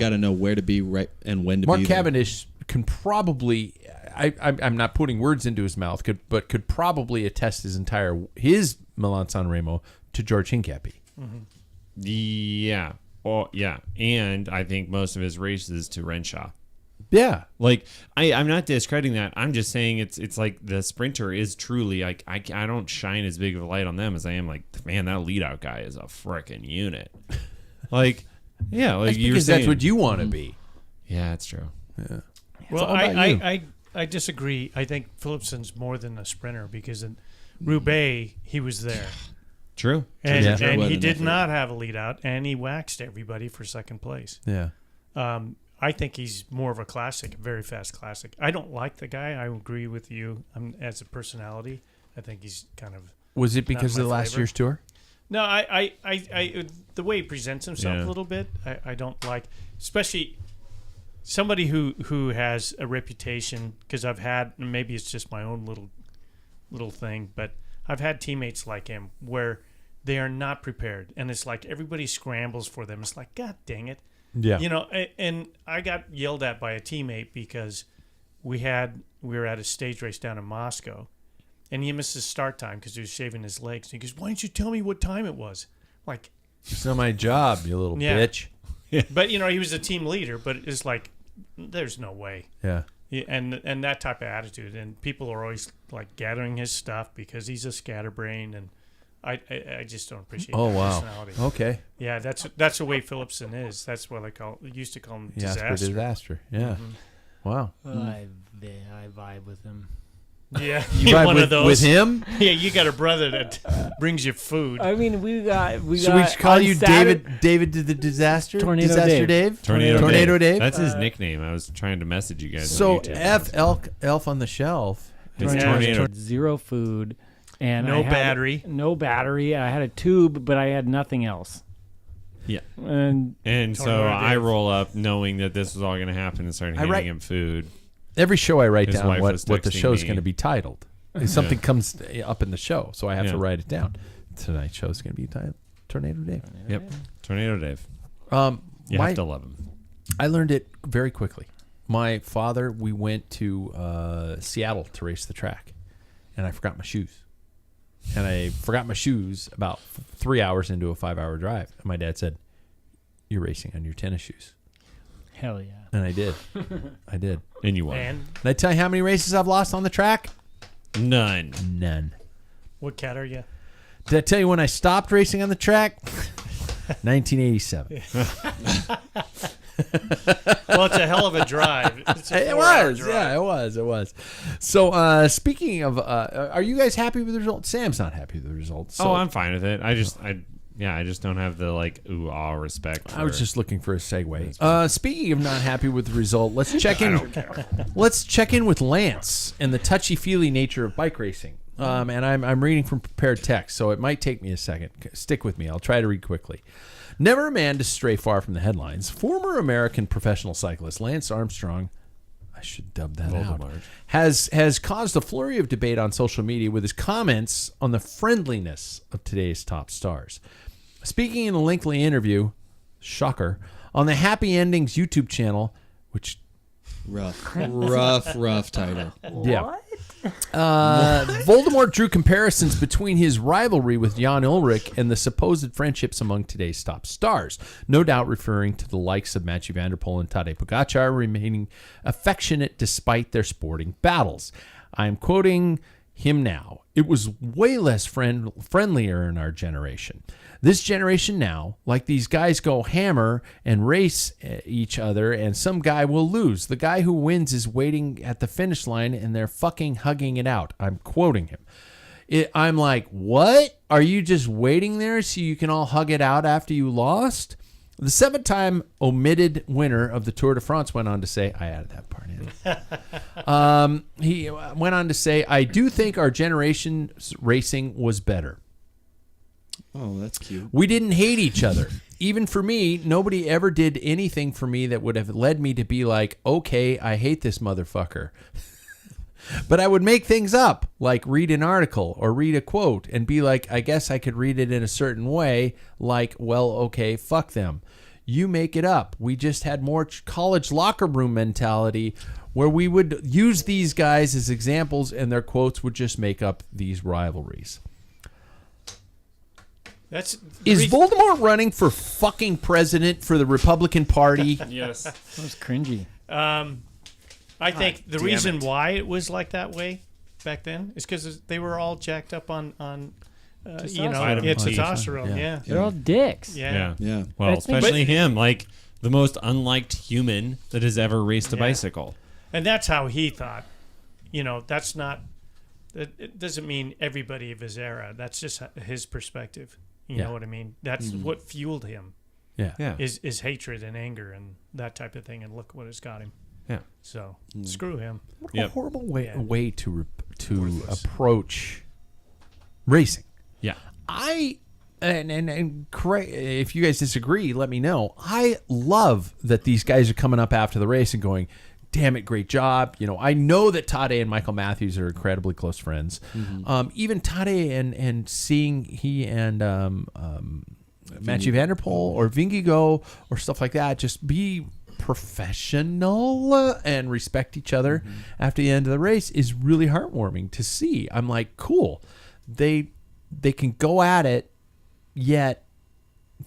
to know where to be right and when to be. Mark Cavendish can probably. I'm not putting words into his mouth, but could probably attest his Milan-San Remo to George Hincapie. Mm-hmm. Yeah. Oh, yeah. And I think most of his races to Renshaw. Yeah. Like, I'm not discrediting that. I'm just saying it's like the sprinter is truly, like, I don't shine as big of a light on them as I am, like, man, that lead out guy is a frickin' unit. Like, yeah. Like, because that's what you want to be. Yeah, that's true. Yeah. Well, I disagree. I think Philipsen's more than a sprinter, because in Roubaix, he was there. True. And he did not have a lead out, and he waxed everybody for second place. Yeah. I think he's more of a classic, very fast classic. I don't like the guy. I agree with you as a personality. I think he's kind of. Was it because of the last year's tour? No, I the way he presents himself a little bit, I don't like, especially somebody who has a reputation, because I've had, maybe it's just my own little thing, but I've had teammates like him where they are not prepared, and it's like everybody scrambles for them. It's like, God dang it. Yeah. And I got yelled at by a teammate because we were at a stage race down in Moscow, and he missed his start time because he was shaving his legs. And he goes, "Why didn't you tell me what time it was?" Like, it's not my job, you little bitch. Yeah. But he was a team leader, but it's like, there's no way. Yeah. And that type of attitude, and people are always like gathering his stuff because he's a scatterbrain, and I just don't appreciate that personality. Okay. Yeah, that's the way Philipsen is. That's what used to call him disaster. Yeah. Mm-hmm. Wow. I vibe with him. Yeah, you vibe one of those with him. Yeah, you got a brother that brings you food. I mean, we got. So we should call you David the Disaster. Tornado Disaster Dave. Tornado Dave. That's his nickname. I was trying to message you guys. So Elf on the Shelf. Tornado. Zero food. And No battery. No battery. I had a tube, but I had nothing else. Yeah. And so I roll up knowing that this was all going to happen and started handing him food. Every show I write His down wife what was the show's texting me. going to be titled. Something comes up in the show, so I have to write it down. Tonight's show's going to be titled Tornado Dave. Yep. Tornado Dave. You have to love him. I learned it very quickly. My father, we went to Seattle to race the track, and I forgot my shoes. And I forgot my shoes about 3 hours into a 5-hour drive. And my dad said, "You're racing on your tennis shoes." hell yeah. And I did. I did. And you won. And Did I tell you how many races I've lost on the track? None. None. what cat are you? Did I tell you when I stopped racing on the track? 1987. Well, it's a hell of a drive. It's a It 4-hour was. drive. Yeah, it was. It was. So, speaking of, are you guys happy with the result? Sam's not happy with the result. So I'm fine with it. I just don't have the ooh ah respect. I was just looking for a segue. Speaking of not happy with the result, let's check in. Let's check in with Lance and the touchy-feely nature of bike racing. And I'm reading from prepared text, so it might take me a second. Stick with me. I'll try to read quickly. Never a man to stray far from the headlines. Former American professional cyclist Lance Armstrong, I should dub that out, has caused a flurry of debate on social media with his comments on the friendliness of today's top stars. Speaking in a lengthy interview, shocker, on the Happy Endings YouTube channel, which... Rough title. Yeah. Voldemort drew comparisons between his rivalry with Jan Ullrich and the supposed friendships among today's top stars, no doubt referring to the likes of Mathieu van der Poel and Tadej Pogacar remaining affectionate despite their sporting battles. I'm quoting him now. It was way less friendlier in our generation. This generation now, like these guys go hammer and race each other and some guy will lose. The guy who wins is waiting at the finish line and they're fucking hugging it out. I'm quoting him. I'm like, what? Are you just waiting there so you can all hug it out after you lost? The 7-time omitted winner of the Tour de France went on to say, I added that part in. He went on to say, I do think our generation's racing was better. Oh, that's cute. We didn't hate each other. Even for me, nobody ever did anything for me that would have led me to be like, okay, I hate this motherfucker. But I would make things up, like read an article or read a quote and be like, I guess I could read it in a certain way, like, well, okay, fuck them. You make it up. We just had more college locker room mentality where we would use these guys as examples and their quotes would just make up these rivalries. Is Voldemort running for fucking president for the Republican Party? Yes. That was cringy. I think the reason why it was like that way back then is because they were all jacked up on testosterone. Yeah. They're all dicks. Yeah. Well, That's especially him, like the most unliked human that has ever raced a bicycle. And that's how he thought. That's not. It doesn't mean everybody of his era. That's just his perspective. You know what I mean? That's what fueled him. Yeah. Is hatred and anger and that type of thing. And look what it's got him. Yeah. So screw him. What a horrible way to approach racing. Yeah. And correct, if you guys disagree, let me know. I love that these guys are coming up after the race and going, damn it, great job. I know that Tadej and Michael Matthews are incredibly close friends. Mm-hmm. Even Tadej and seeing he and Mathieu van der Poel or Vingegaard or stuff like that, just be professional and respect each other after the end of the race is really heartwarming to see. I'm like, cool. They can go at it, yet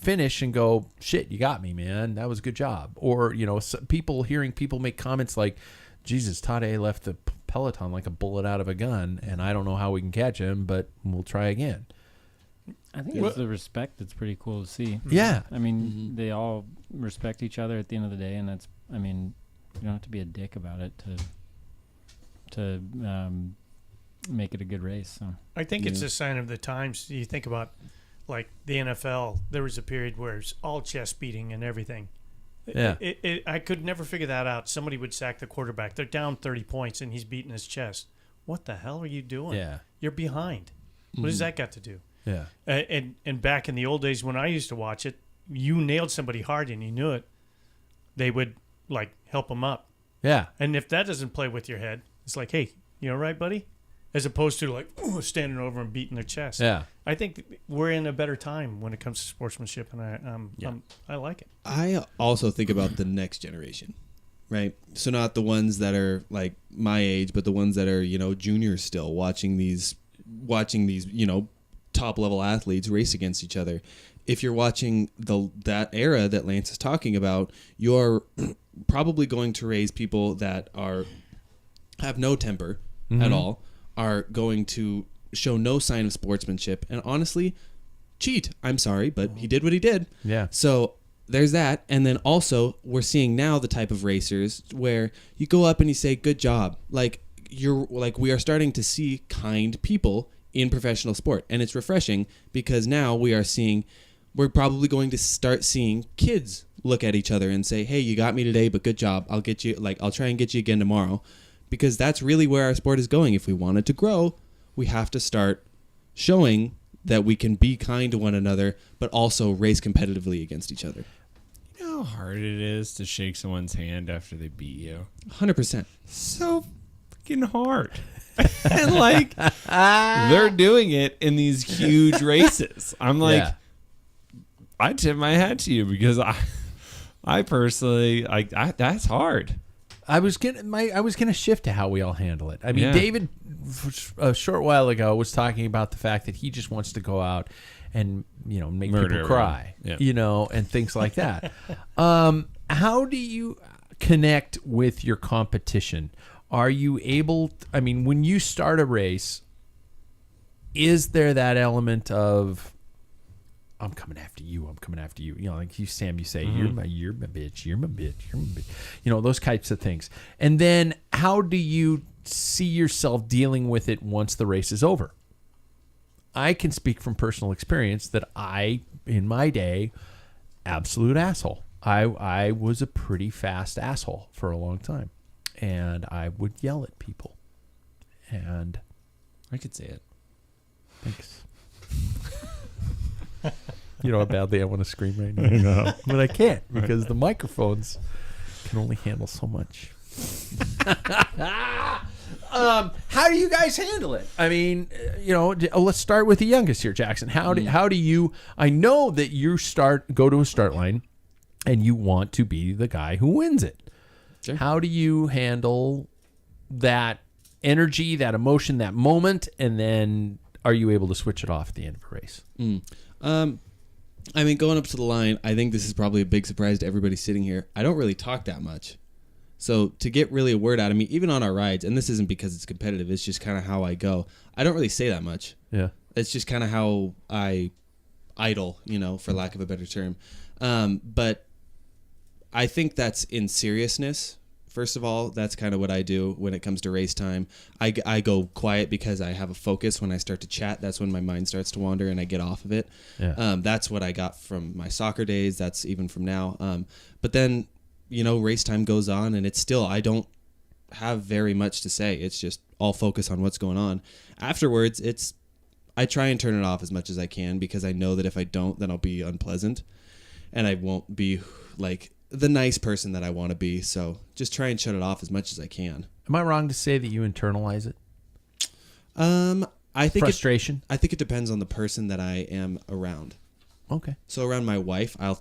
finish and go, shit, you got me, man. That was a good job. Or, hearing people make comments like, Jesus, Tadej left the peloton like a bullet out of a gun, and I don't know how we can catch him, but we'll try again. I think it's the respect that's pretty cool to see. Yeah. I mean, they all respect each other at the end of the day, and that's, you don't have to be a dick about it to make it a good race. So I think it's a sign of the times. You think about, like, the NFL, there was a period where it's all chest beating and everything. Yeah. I could never figure that out. Somebody would sack the quarterback. They're down 30 points, and he's beating his chest. What the hell are you doing? Yeah. You're behind. What does that got to do? Yeah. And back in the old days when I used to watch it, you nailed somebody hard and you knew it, they would like help them up. Yeah. And if that doesn't play with your head, it's like, hey, you all right, buddy? As opposed to like standing over and beating their chest. Yeah. I think we're in a better time when it comes to sportsmanship, and I like it. I also think about the next generation, right? So not the ones that are like my age, but the ones that are, juniors still watching these, top level athletes race against each other. If you're watching that era that Lance is talking about, you're probably going to raise people that have no temper at all, are going to show no sign of sportsmanship, and honestly, cheat. I'm sorry, but he did what he did. Yeah. So there's that. And then also, we're seeing now the type of racers where you go up and you say, good job. We are starting to see kind people in professional sport. And it's refreshing because now we're probably going to start seeing kids look at each other and say, hey, you got me today, but good job. I'll try and get you again tomorrow. Because that's really where our sport is going. If we want it to grow, we have to start showing that we can be kind to one another, but also race competitively against each other. You know how hard it is to shake someone's hand after they beat you? 100%. So freaking hard. And they're doing it in these huge races. I'm like, I tip my hat to you because I personally, that's hard. I was gonna shift to how we all handle it. I mean, David, a short while ago, was talking about the fact that he just wants to go out and make people cry, and things like that. How do you connect with your competition? Are you able? When you start a race, is there that element of I'm coming after you. I'm coming after you. Like you, Sam, you say, you're my bitch. You're my bitch. You're my bitch. Those types of things. And then how do you see yourself dealing with it once the race is over? I can speak from personal experience that in my day, absolute asshole. I was a pretty fast asshole for a long time. And I would yell at people. And I could say it. Thanks. You know how badly I want to scream right now. I know. But I can't because the microphones can only handle so much. How do you guys handle it? Let's start with the youngest here, Jackson. How do you? I know that you go to a start line, and you want to be the guy who wins it. Sure. How do you handle that energy, that emotion, that moment, and then are you able to switch it off at the end of a race? Going up to the line, I think this is probably a big surprise to everybody sitting here. I don't really talk that much. So to get really a word out of me, even on our rides, and this isn't because it's competitive, it's just kind of how I go. I don't really say that much. Yeah. It's just kind of how I idle, for lack of a better term. But I think that's in seriousness. First of all, that's kind of what I do when it comes to race time. I go quiet because I have a focus. When I start to chat, that's when my mind starts to wander and I get off of it. Yeah. That's what I got from my soccer days. That's even from now. But then, race time goes on and it's still, I don't have very much to say. It's just all focus on what's going on. Afterwards, I try and turn it off as much as I can because I know that if I don't, then I'll be unpleasant and I won't be like the nice person that I want to be. So just try and shut it off as much as I can. Am I wrong to say that you internalize it? I think frustration. I think it depends on the person that I am around. Okay. So around my wife, I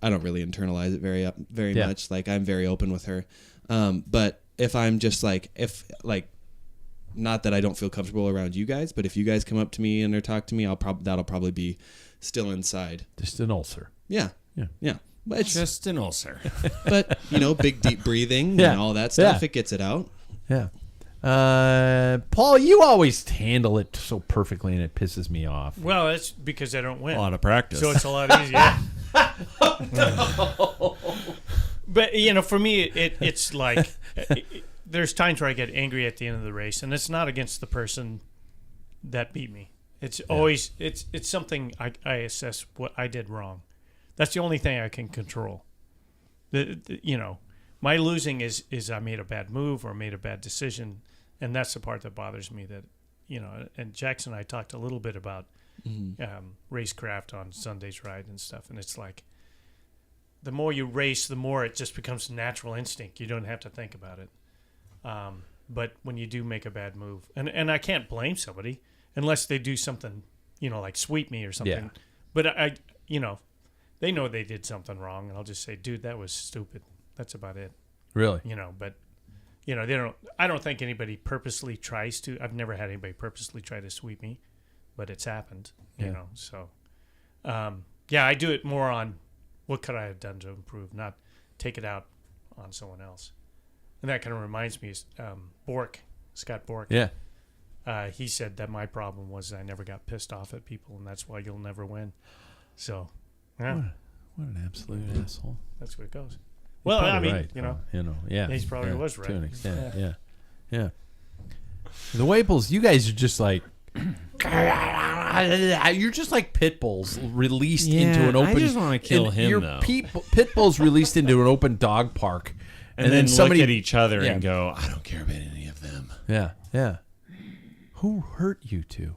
don't really internalize it very much. Like I'm very open with her. But if I'm just not that I don't feel comfortable around you guys, but if you guys come up to me and or talk to me, that'll probably be still inside. Just an ulcer. Yeah. But just an ulcer. But, big deep breathing and all that stuff, it gets it out. Yeah. Paul, you always handle it so perfectly and it pisses me off. Well, it's because I don't win. A lot of practice. So it's a lot easier. No. But, for me, it's like there's times where I get angry at the end of the race, and it's not against the person that beat me. It's always, it's something I assess what I did wrong. That's the only thing I can control. My losing is I made a bad move or made a bad decision, and that's the part that bothers me. That and Jackson and I talked a little bit about racecraft on Sunday's Ride and stuff, and it's like the more you race, the more it just becomes natural instinct. You don't have to think about it. But when you do make a bad move, and I can't blame somebody unless they do something, like sweep me or something. Yeah. But they know they did something wrong, and I'll just say, dude, that was stupid. That's about it. Really? But they don't. I don't think anybody purposely tries to. I've never had anybody purposely try to sweep me, but it's happened. So, I do it more on what could I have done to improve, not take it out on someone else. And that kind of reminds me, Scott Bork. Yeah. He said that my problem was I never got pissed off at people, and that's why you'll never win. So, yeah. What an absolute asshole. That's what it goes. Well, I mean, right. Yeah. He probably was right. To an extent, yeah. The Waples, you guys are just like, you're just like pit bulls released into an open. I just want to kill him, though. Pit bulls released into an open dog park. And then somebody look at each other and go, I don't care about any of them. Yeah. Who hurt you two?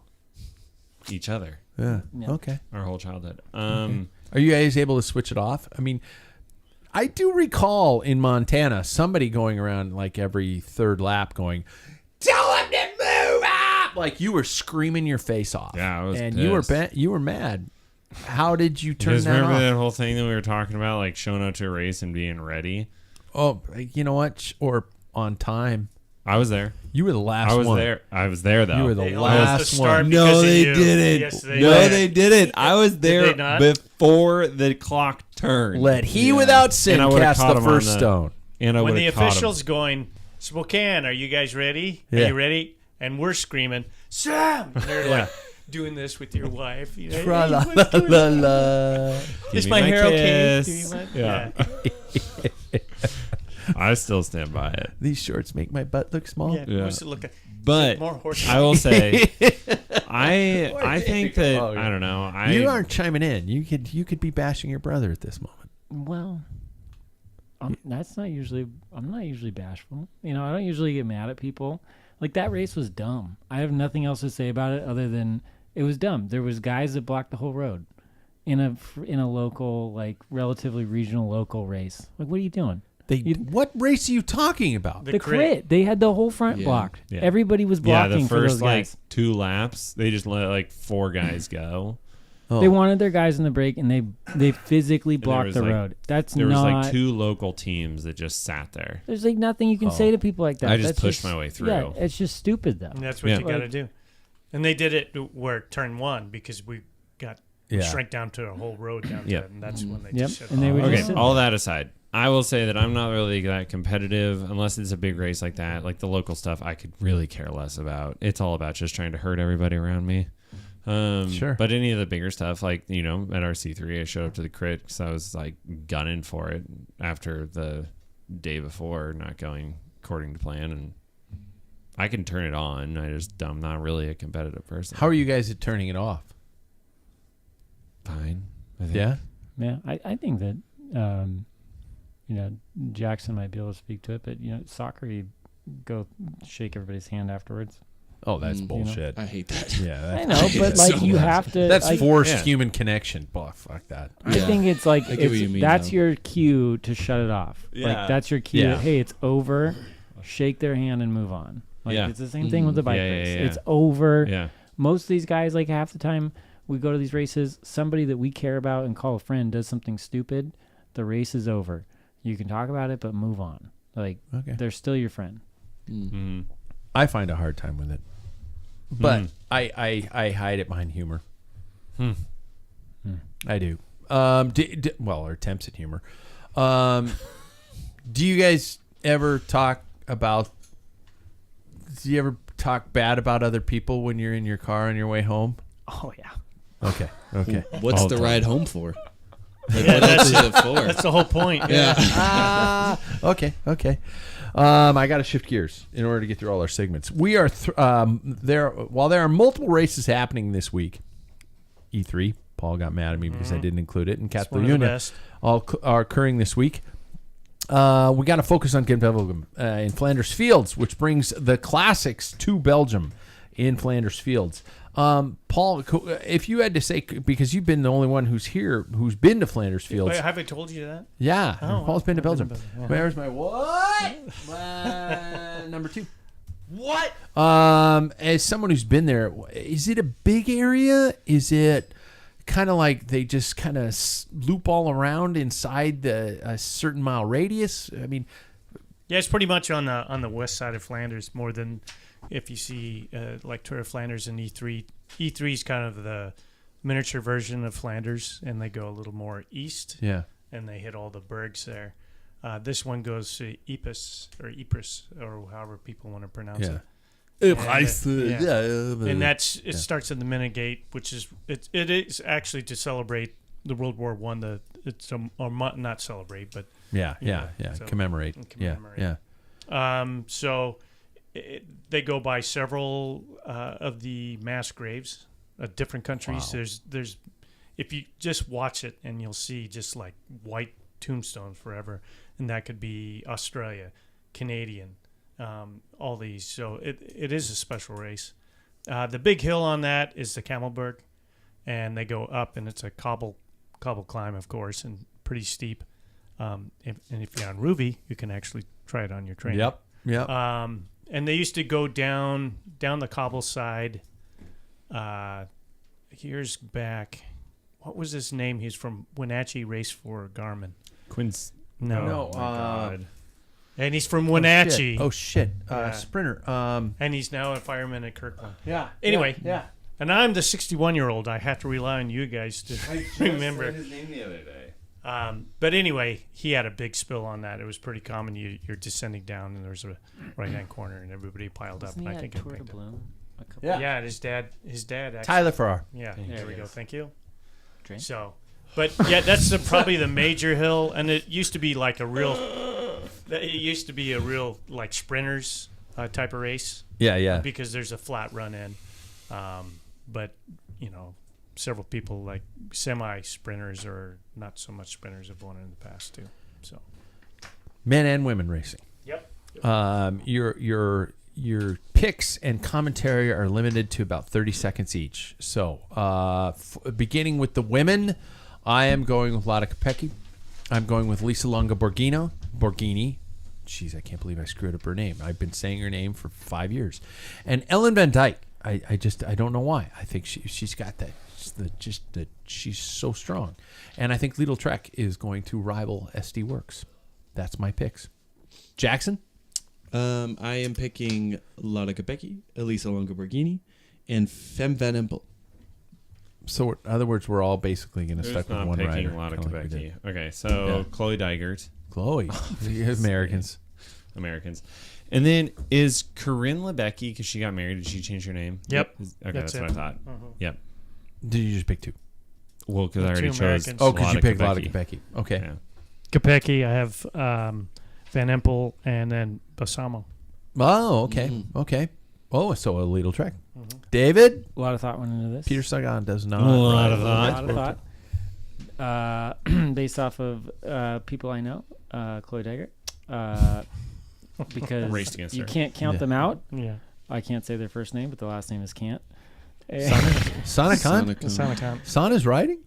Each other. Yeah. Okay. Our whole childhood. Okay. Are you guys able to switch it off? I mean, I do recall in Montana somebody going around like every third lap going, tell him to move up! Like you were screaming your face off. Yeah, I was and pissed. you were mad. How did you turn that remember off? that whole thing that we were talking about, like showing up to a race and being ready? Oh, you know what? Or on time. I was there. You were the last one. I was there, though. You were the last one. No, they didn't. Yes, they didn't. I was there before the clock turned. Let he without sin cast the first stone. And when the official's going, Spokane, are you guys ready? Yeah. Are you ready? And we're screaming, Sam! And they're like doing this with your wife. Is my hair okay? Do you want? Yeah. I still stand by it. These shorts make my butt look small. Yeah. But more horse I will say, I think that I don't know. You aren't chiming in. You could be bashing your brother at this moment. Well, I'm not usually bashful. I don't usually get mad at people. Like that race was dumb. I have nothing else to say about it other than it was dumb. There was guys that blocked the whole road in a local, like relatively regional local race. Like, what are you doing? What race are you talking about? The crit. They had the whole front blocked. Yeah. Everybody was blocking for those guys. The first 2 laps, they just let 4 guys go. Oh. They wanted their guys in the break, and they physically blocked the road. There was 2 local teams that just sat there. There's nothing you can say to people like that. I just pushed my way through. Yeah, it's just stupid though. And that's what you got to do. And they did it where turn 1 because we got shrank down to a whole road down there, and that's when they just shut it off. Okay, all that aside, I will say that I'm not really that competitive unless it's a big race like that. Like the local stuff, I could really care less about. It's all about just trying to hurt everybody around me. Sure. But any of the bigger stuff, like, at RC3, I showed up to the crit because I was like gunning for it after the day before not going according to plan. And I can turn it on. I'm not really a competitive person. How are you guys at turning it off? Fine. I think. Yeah? Yeah, I think that, Jackson might be able to speak to it, but, soccer, you go shake everybody's hand afterwards. Oh, that's bullshit. I hate that. Yeah, I know, but you have to. That's forced human connection. Fuck that. I think it's like that's your cue to shut it off. Yeah. Like that's your cue. Yeah. Hey, it's over. Shake their hand and move on. Like it's the same thing with the bike race. Yeah. It's over. Yeah. Most of these guys, like half the time we go to these races, somebody that we care about and call a friend does something stupid. The race is over. You can talk about it, but move on. Like they're still your friend. Mm-hmm. I find a hard time with it. But I hide it behind humor. I do. Or attempts at humor. Do you guys ever talk bad about other people when you're in your car on your way home? Oh, yeah. Okay. What's the ride home for? Like, what else is it for? That's the whole point. Yeah. Okay. I got to shift gears in order to get through all our segments. We are while there are multiple races happening this week. E3. Paul got mad at me because I didn't include it, and Catalunya all are occurring this week. We got to focus on Gent-Wevelgem in Flanders Fields, which brings the classics to Belgium. in Flanders Fields. Paul, if you had to say, because you've been the only one who's here who's been to Flanders Fields. Wait, have I told you that? Yeah, Oh, Paul's been to Belgium. Yeah. Where's my what? Number 2. What? As someone who's been there, is it a big area? Is it kind of like they just kind of loop all around inside a certain mile radius? I mean, yeah, it's pretty much on the west side of Flanders more than if you see like Tour of Flanders and E3. E3 is kind of the miniature version of Flanders, and they go a little more east. Yeah. And they hit all the bergs there. This one goes to Ypres or however people want to pronounce it. And it starts at the Minigate, which is it is actually to celebrate the World War I. Not celebrate, but so commemorate. Yeah. So they go by several of the mass graves of different countries. Wow. There's if you just watch it and you'll see just like white tombstones forever, and that could be Australia, Canadian, all these. So it is a special race. The big hill on that is the Camelberg, and they go up, and it's a cobble climb, of course, and pretty steep. And if you're on Arrivee, you can actually try it on your train. Yep. And they used to go down the cobble side. Years back, what was his name? He's from Wenatchee, raced for Garmin. Quince. No. Oh, my God. And he's from Wenatchee. Oh shit! Yeah. Sprinter. And he's now a fireman at Kirkland. Yeah. Anyway. Yeah. And I'm the 61-year-old. I have to rely on you guys to remember. His name the other day. But anyway, he had a big spill on that. It was pretty common. You're descending down, and there's a right-hand corner, and everybody piled up. And I think Tour de it picked up. Bloom. Yeah, his dad actually. Tyler Farrar. Yeah, there we go. Thank you. Train? So, but yeah, that's probably the major hill, and it used to be like a real. It used to be a real like sprinters type of race. Yeah. Because there's a flat run in, but several people like semi-sprinters or not so much sprinters have won in the past too. So, Men and women racing. Yep. Your picks and commentary are limited to about 30 seconds each. So, beginning with the women, I am going with Lotte Kopecky. I'm going with Lisa Longa Borghini. Jeez, I can't believe I screwed up her name. I've been saying her name for 5 years. And Ellen Van Dijk. I don't know why. I think she's got that. She's so strong. And I think Lidl Trek is going to rival SD Works. That's my picks. Jackson? I am picking Lotte Kopecky, Elisa Longa Borghini, and Fem Van Empel. So, in other words, we're all basically going to stick with one rider. Lotte kinda like we Kopecky. did. Okay, so Chloe Dygert. Chloe. Americans. And then is Corinne Lebecki, because she got married, did she change her name? Yep. Okay, that's what I thought. Yep. Did you just pick 2? Well, because I already chose Americans. Oh, because you picked Lotte Lotte Kopecky. Okay. Yeah. Kopecky, I have Van Empel, and then Balsamo. Oh, okay. Okay. Oh, so a Lidl Trek. David? A lot of thought went into this. Peter Sagan does not. A lot of A thought. lot of thought. Based off of people I know, Chloe Dygert. Because Raced against you her. can't count them out. Yeah. I can't say their first name, but the last name is Can't. Sana Khan? Sanakan. Sana's riding?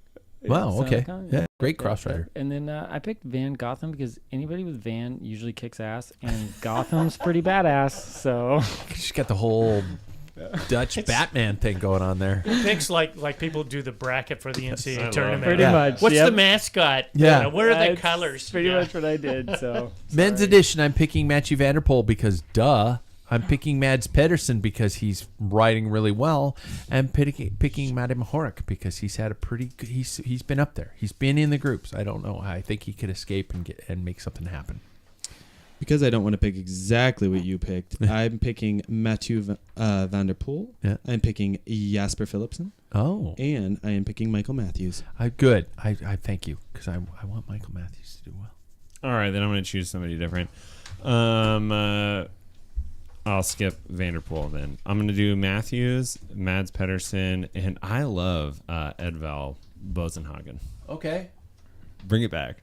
Wow, Sana okay. Khan, Yeah, great cross rider. And then I picked Van Gotham because anybody with Van usually kicks ass, and Gotham's pretty badass. So She's got the whole Dutch Batman thing going on there. Picks like people do the bracket for the I NCAA love tournament. pretty Yeah. much. What's yep. the mascot? Yeah. What are the That's colors? Pretty Yeah. much what I did. So Men's sorry. edition, I'm picking Matthew Van Der Poel because duh. I'm picking Mads Pedersen because he's riding really well. And picking Matty Mahorik because he's had a pretty good, he's been up there. He's been in the groups. I don't know. I think he could escape and make something happen. Because I don't want to pick exactly what you picked, I'm picking Mathieu Van Der Poel. Yeah. I'm picking Jasper Philipsen. Oh. And I am picking Michael Matthews. Good. I thank you because I want Michael Matthews to do well. All right, then I'm going to choose somebody different. I'll skip Vanderpool then. I'm going to do Matthews, Mads Pedersen, and I love Edvald Bosenhagen. Okay. Bring it back.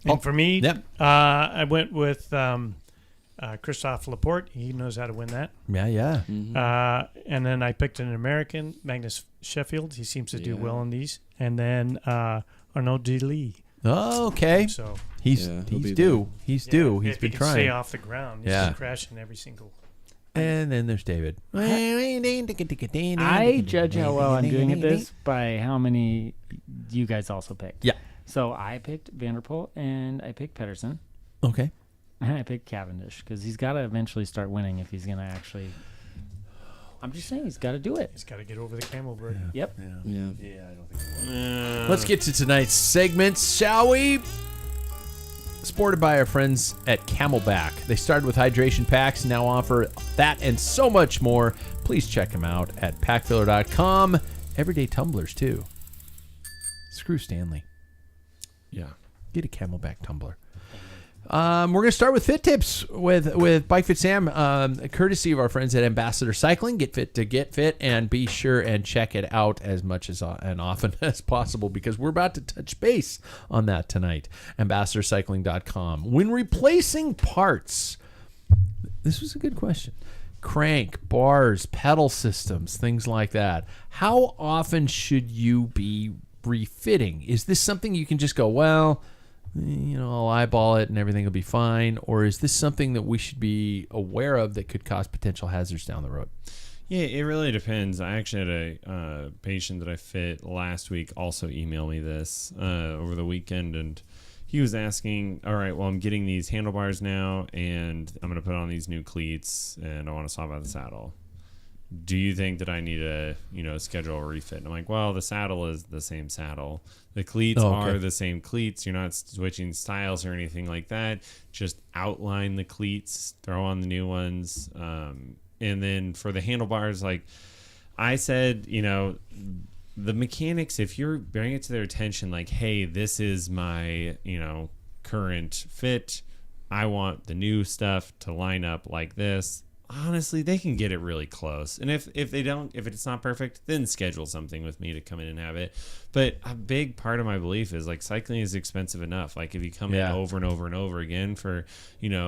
And for me, Yep. I went with Christophe Laporte. He knows how to win that. Yeah. And then I picked an American, Magnus Sheffield. He seems to do well in these. And then Arnaud Delis. Oh, okay. So he's due. He's due. He's been trying. Stay off the ground. He's been crashing every single. And then there's David. I judge how well I'm doing at this by how many you guys also picked. Yeah. So I picked Vanderpool and I picked Pedersen. Okay. And I picked Cavendish because he's got to eventually start winning if he's going to actually. I'm just saying he's got to do it. He's got to get over the Camelberg. Yep. Yeah. I don't think he will. Let's get to tonight's segments, shall we? Supported by our friends at Camelback. They started with hydration packs, now offer that and so much more. Please check them out at packfiller.com. Everyday tumblers, too. Screw Stanley. Yeah. Get a Camelback tumbler. We're going to start with fit tips with Bike Fit Sam, courtesy of our friends at Ambassador Cycling. Get fit to get fit, and be sure and check it out as much as and often as possible because we're about to touch base on that tonight. AmbassadorCycling.com. When replacing parts, this was a good question. Crank, bars, pedal systems, things like that. How often should you be refitting? Is this something you can just go, well, I'll eyeball it and everything will be fine? Or is this something that we should be aware of that could cause potential hazards down the road? Yeah, it really depends. I actually had a patient that I fit last week also email me this over the weekend, and he was asking, all right, well, I'm getting these handlebars now, and I'm going to put on these new cleats, and I want to swap out the saddle. Do you think that I need to, schedule a refit? And I'm like, well, the saddle is the same saddle. The cleats are the same cleats. You're not switching styles or anything like that. Just outline the cleats, throw on the new ones. And then for the handlebars, like I said, the mechanics, if you're bringing it to their attention, like, hey, this is my, current fit. I want the new stuff to line up like this. Honestly, they can get it really close. And if it's not perfect, then schedule something with me to come in and have it. But a big part of my belief is like cycling is expensive enough. Like if you come in over and over and over again for,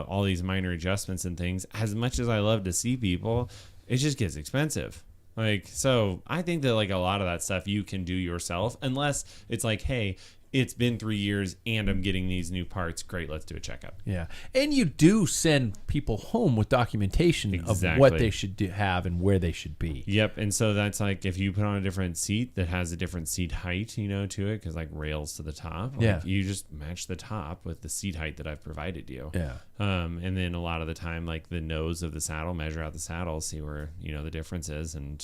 all these minor adjustments and things, as much as I love to see people, it just gets expensive. Like, so I think that like a lot of that stuff you can do yourself, unless it's like, hey, it's been 3 years and I'm getting these new parts. Great, let's do a checkup. Yeah. And you do send people home with documentation of what they should have and where they should be. Yep. And so that's like if you put on a different seat that has a different seat height, to it, because like rails to the top. Like you just match the top with the seat height that I've provided you. Yeah. And then a lot of the time, like the nose of the saddle, measure out the saddle, see where, the difference is, and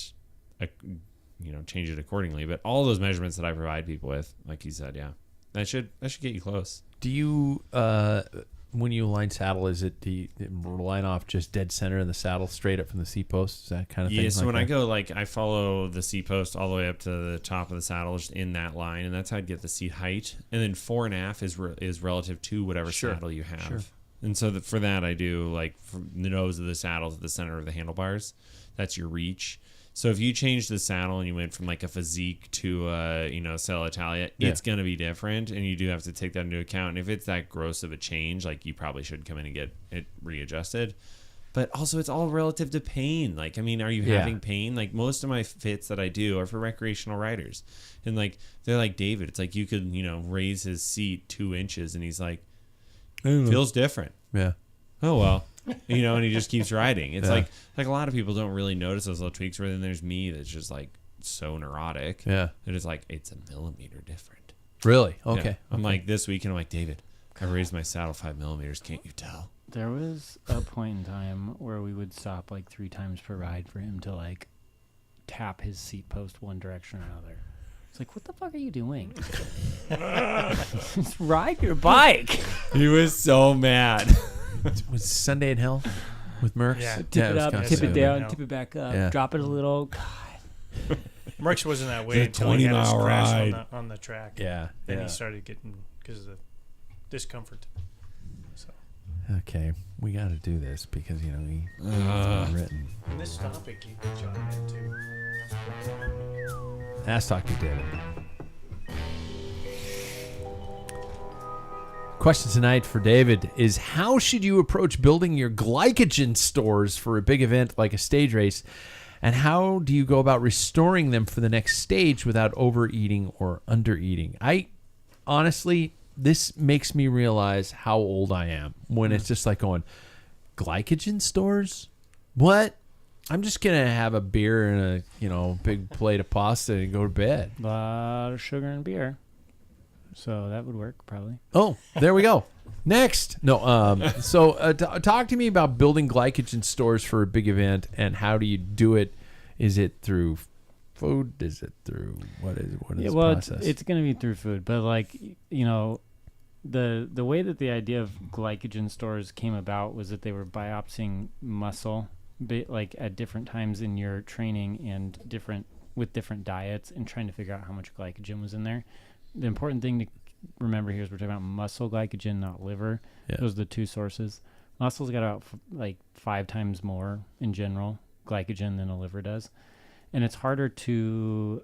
change it accordingly. But all those measurements that I provide people with, like you said, that should get you close. Do you when you align saddle, is it the line off just dead center in the saddle straight up from the seat post? Is that kind of thing? Yeah, so when I go, like, I follow the seat post all the way up to the top of the saddle, just in that line, and that's how I'd get the seat height. And then fore and aft is relative to whatever saddle you have. Sure. And so for that, I do like from the nose of the saddle to the center of the handlebars. That's your reach. So if you change the saddle and you went from like a Physique to Sella Italia, it's going to be different, and you do have to take that into account. And if it's that gross of a change, like you probably should come in and get it readjusted. But also it's all relative to pain. Like, I mean, are you having pain? Like most of my fits that I do are for recreational riders. And like, they're like, David, it's like you could, raise his seat 2 inches and he's like, feels different. Yeah. Oh, well. And he just keeps riding. It's like a lot of people don't really notice those little tweaks, where then there's me that's just like so neurotic. Yeah. And it's like, it's a millimeter different. Really? Okay. Yeah. I'm like, this weekend, I'm like, David, I raised my saddle 5 millimeters. Can't you tell? There was a point in time where we would stop like 3 times per ride for him to like tap his seat post one direction or another. It's like, what the fuck are you doing? Just ride your bike. He was so mad. Was it Sunday in Hell with Merckx? Yeah. Tip it up, tip it down, tip it back up, drop it a little. God. Merckx wasn't that way until he had his crash on the track. Yeah. Then he started getting, because of the discomfort. So. Okay, we got to do this because, it's written. And this topic you could jump into. Let's talk to David. question tonight for David is, how should you approach building your glycogen stores for a big event like a stage race? And how do you go about restoring them for the next stage without overeating or undereating? Honestly, this makes me realize how old I am when it's just like going, glycogen stores? What? I'm just going to have a beer and a, big plate of pasta and go to bed. A lot of sugar and beer. So that would work probably. Oh, there we go. Next. No. So talk to me about building glycogen stores for a big event, and how do you do it? Is it through food? Is it through what is the process? It's going to be through food, but the way that the idea of glycogen stores came about was that they were biopsying muscle at different times in your training and with different diets, and trying to figure out how much glycogen was in there. The important thing to remember here is we're talking about muscle glycogen, not liver. Yeah. Those are the two sources. Muscle's got about 5 times more in general glycogen than a liver does. And it's harder to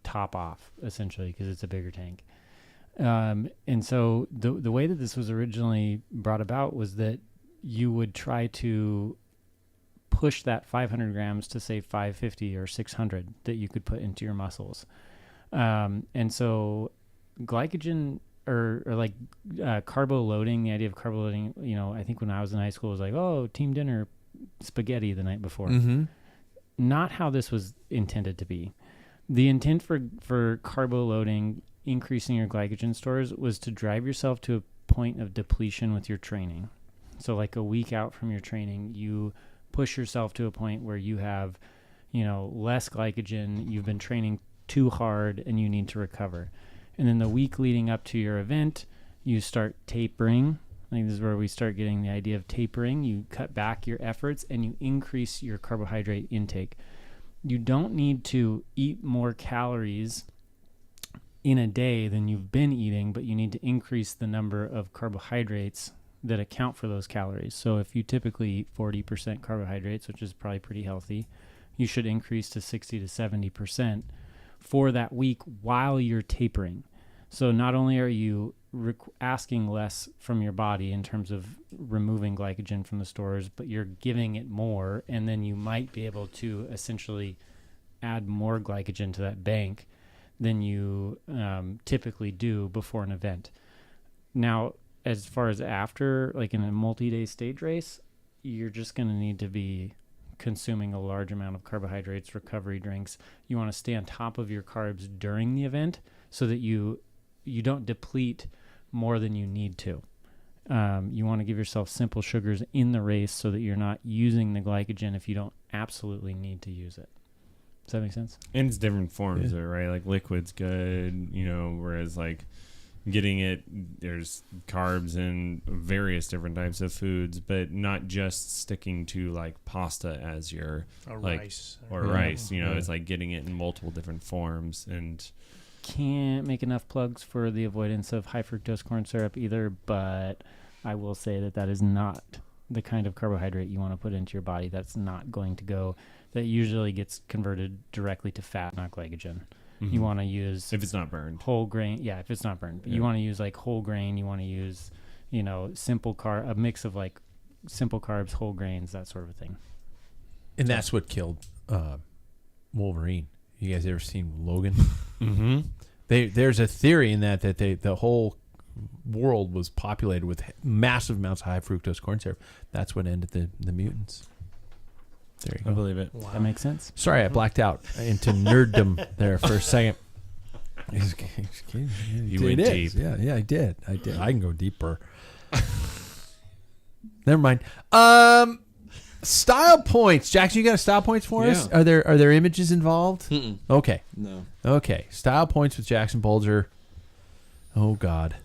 top off, essentially, because it's a bigger tank. And so the way that this was originally brought about was that you would try to push that 500 grams to, say, 550 or 600 that you could put into your muscles. And so glycogen or carbo loading, the idea of carbo loading, I think when I was in high school, it was like, oh, team dinner, spaghetti the night before. Mm-hmm. Not how this was intended to be. The intent for carbo loading, increasing your glycogen stores, was to drive yourself to a point of depletion with your training. So like a week out from your training, you push yourself to a point where you have, less glycogen, you've been training too hard, and you need to recover. And then the week leading up to your event, you start tapering. I think this is where we start getting the idea of tapering. You cut back your efforts and you increase your carbohydrate intake. You don't need to eat more calories in a day than you've been eating, but you need to increase the number of carbohydrates that account for those calories. So if you typically eat 40% carbohydrates, which is probably pretty healthy, you should increase to 60 to 70% for that week while you're tapering. So not only are you asking less from your body in terms of removing glycogen from the stores, but you're giving it more, and then you might be able to essentially add more glycogen to that bank than you typically do before an event. Now, as far as after, like in a multi-day stage race, you're just going to need to be consuming a large amount of carbohydrates, recovery drinks. You want to stay on top of your carbs during the event so that you don't deplete more than you need to. You want to give yourself simple sugars in the race so that you're not using the glycogen if you don't absolutely need to use it. Does that make sense? And it's different forms, right? Like liquid's good, whereas like getting it, there's carbs and various different types of foods, but not just sticking to like pasta as your rice. It's like getting it in multiple different forms. And can't make enough plugs for the avoidance of high fructose corn syrup either, but I will say that is not the kind of carbohydrate you want to put into your body. That's not going to go. That usually gets converted directly to fat, not glycogen. Mm-hmm. You want to use, if it's not burned, whole grain. Yeah, if it's not burned, but you want to use like whole grain. You want to use, simple a mix of like simple carbs, whole grains, that sort of thing. And that's what killed Wolverine. You guys ever seen Logan? Mm-hmm. There's a theory in that the whole world was populated with massive amounts of high fructose corn syrup. That's what ended the mutants. There you go. I believe it. Wow. That makes sense. Sorry, I blacked out into nerddom there for a second. You went deep. Yeah, I did. I can go deeper. Never mind. Style points. Jackson, you got a style points for us? Are there images involved? Mm-mm. Okay. No. Okay. Style points with Jackson Bulger. Oh God.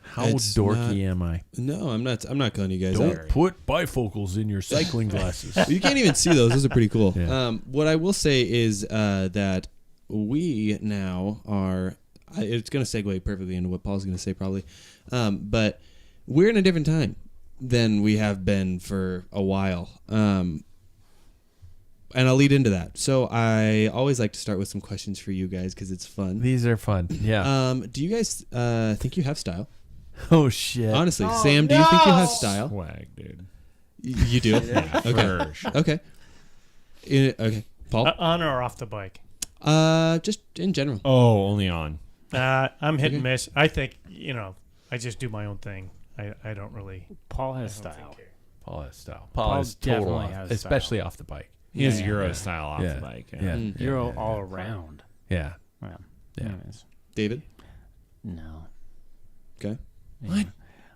How dorky am I? No, I'm not. I'm not calling you guys out. Don't put bifocals in your cycling glasses. You can't even see those. Those are pretty cool. Yeah. What I will say is that we now are. It's going to segue perfectly into what Paul's going to say probably, but we're in a different time than we have been for a while. And I'll lead into that. So I always like to start with some questions for you guys because it's fun. These are fun. Yeah. Do you guys think you have style? Oh shit. Honestly, Sam, do you think you have style? Swag, dude. You do? Yeah, Okay. for sure. Okay. Okay. Paul? On or off the bike? Just in general. Oh, only on. I'm hit and miss. I think, I just do my own thing. I don't really. Paul has style. Paul has style. Paul has total definitely off, has especially off the bike. He has Yeah. Euro style off Yeah. the bike. Yeah. Euro all around. Yeah. Yeah. Yeah. Anyways. David? No. Okay. Yeah. What?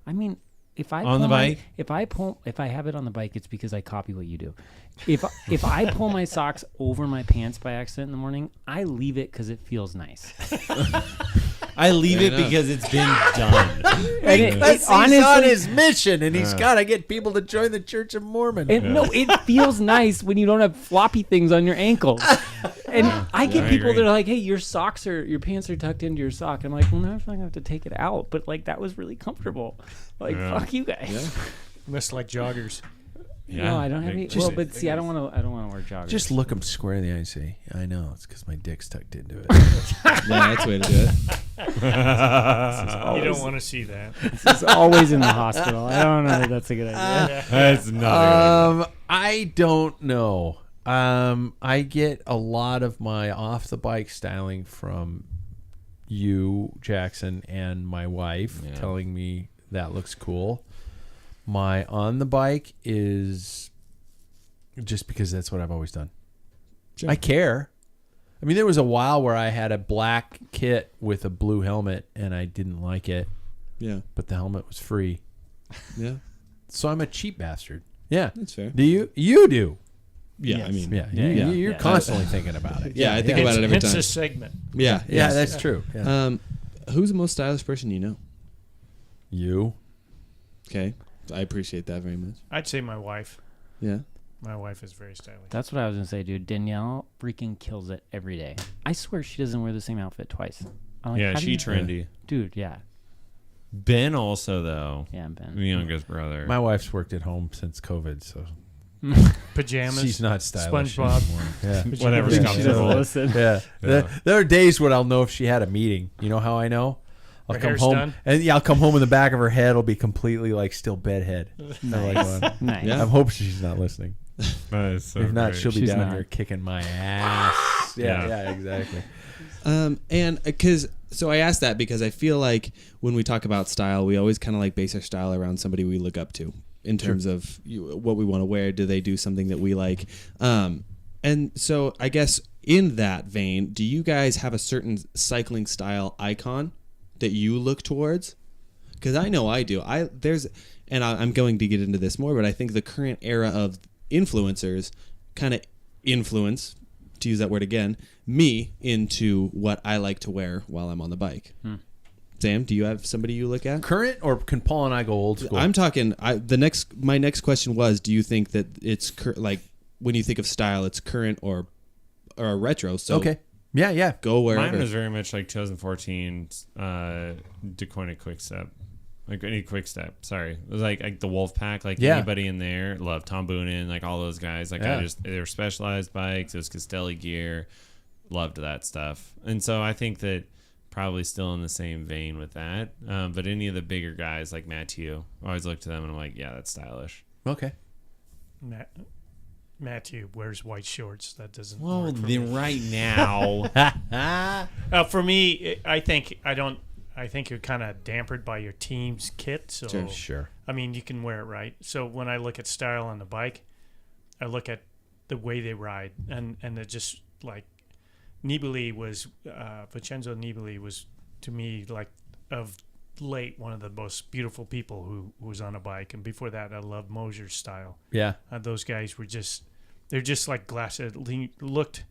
I mean, if I On the pull bike? if I have it on the bike, it's because I copy what you do. If I pull my socks over my pants by accident in the morning, I leave it because it feels nice. I leave Fair it enough. because it's been done. And He's on his mission, and he's got to get people to join the Church of Mormon. no, it feels nice when you don't have floppy things on your ankles. And I get I people agree. that are like, "Hey, your pants are tucked into your sock." I'm like, "Well, now I'm gonna have to take it out." But like, that was really comfortable. Like, Yeah. fuck you guys. Yeah. Must like joggers. No, I don't have any. Well, but see, I don't want to wear joggers. Just look him square in the eye and say, I know, it's because my dick's tucked into it. Yeah, that's the way to do it. You don't want to see that. It's always in the hospital. I don't know if that's a good idea. That's not I don't know. I get a lot of my off the bike styling from you, Jackson, and my wife telling me that looks cool. My on the bike is just because that's what I've always done. Sure. I care. I mean, there was a while where I had a black kit with a blue helmet and I didn't like it, Yeah. but the helmet was free. Yeah. So I'm a cheap bastard. Yeah. That's fair. Do you? You do. Yeah. Yes. I mean, Yeah. Yeah. You're Yeah. constantly thinking about it. Yeah, I think about it every It's time. a segment. Yeah. Yeah, yes. that's true. Yeah. Who's the most stylish person you know? You. Okay. I appreciate that very much. I'd say my wife. Yeah. My wife is very stylish. That's what I was gonna say, dude. Danielle freaking kills it every day. I swear she doesn't wear the same outfit twice. I'm like, Yeah, how do she you- trendy. dude. Yeah, Ben also, though. yeah, Ben. The youngest brother. My wife's worked at home since COVID, so Pajamas. she's not stylish SpongeBob. anymore. Yeah. Whatever's She comfortable. doesn't listen. Yeah. Yeah. There are days when I'll know if she had a meeting. You know how I know? I'll Her come hair's home done? and I'll come home and the back of her head will be completely like still bedhead. Nice. Nice. Yeah. I'm hoping she's not listening. That is so If not, great. she'll be She's down not. here kicking my ass. Yeah. Yeah, exactly. And because so I asked that because I feel like when we talk about style, we always kind of like base our style around somebody we look up to in terms of what we want to wear. Do they do something that we like? And so I guess in that vein, do you guys have a certain cycling style icon that you look towards? Because I know I do. I'm going to get into this more, but I think the current era of influencers kind of influence, to use that word again, me into what I like to wear while I'm on the bike. Sam, do you have somebody you look at? Current, or can Paul and I go old school? I'm talking. My next question was: do you think that it's like when you think of style, it's current or retro? So okay. Yeah. go wherever. Mine was very much like 2014 DeQuinted Quickstep. Like any Quickstep, sorry. It was like the Wolf Pack, like Yeah. anybody in there. Loved Tom Boonen, like all those guys. Like Yeah. they were specialized bikes. It was Castelli gear. Loved that stuff. And so I think that probably still in the same vein with that. But any of the bigger guys like Matthew, I always look to them and I'm like, yeah, that's stylish. Okay. Matthew wears white shorts. That doesn't Well, work for then me. right now. For me, I think you're kind of dampered by your team's kit. So Sure. I mean, you can wear it right. So when I look at style on the bike, I look at the way they ride, and it just like Nibali was Vincenzo Nibali was to me like of late one of the most beautiful people who was on a bike, and before that I loved Mosier's style. Yeah. Those guys were they're just like glass. It looked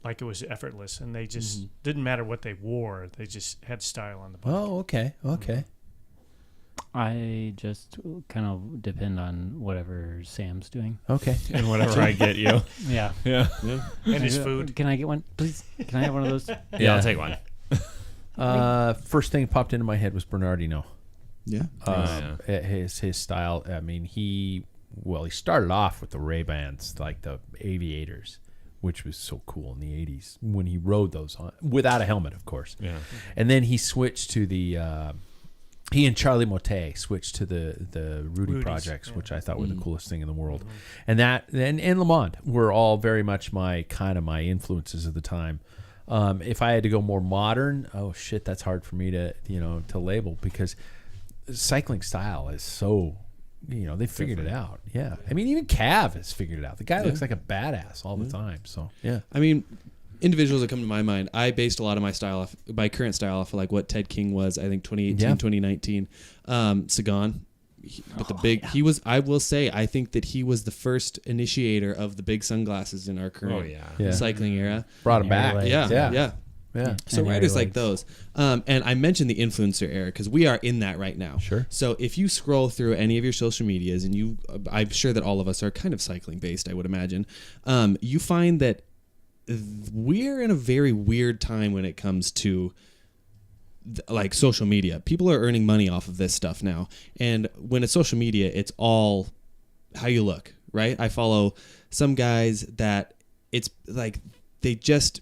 like it was effortless, and they just didn't matter what they wore. They just had style on the bike. Oh, okay. Okay. I just kind of depend on whatever Sam's doing. Okay. And whatever I get you. Yeah. Yeah. And his food. Can I get one, please? Can I have one of those? Yeah, I'll take one. First thing popped into my head was Bernardino. Yeah. His style. I mean, he started off with the Ray-Bans, like the Aviators, which was so cool in the 80s when he rode those on without a helmet, of course. Yeah. And then he switched to the he and Charlie Motet switched to the Rudy Rudy's, projects, yeah. which I thought were the coolest thing in the world. Mm-hmm. And that and Lamont were all very much my influences at the time. If I had to go more modern, oh shit, that's hard for me to label, because cycling style is so, they figured it out. Yeah. I mean, even Cav has figured it out. The guy looks like a badass all the time. So yeah. I mean, individuals that come to my mind, I based a lot of my current style off of like what Ted King was, I think 2018, 2019. Sagan, I will say, I think that he was the first initiator of the big sunglasses in our current cycling era. Brought him back. Yeah. So And riders Harry like those. And I mentioned the influencer era because we are in that right now. Sure. So if you scroll through any of your social medias, and I'm sure that all of us are kind of cycling based, I would imagine, you find that we're in a very weird time when it comes to like social media. People are earning money off of this stuff now. And when it's social media, it's all how you look, right? I follow some guys that it's like they just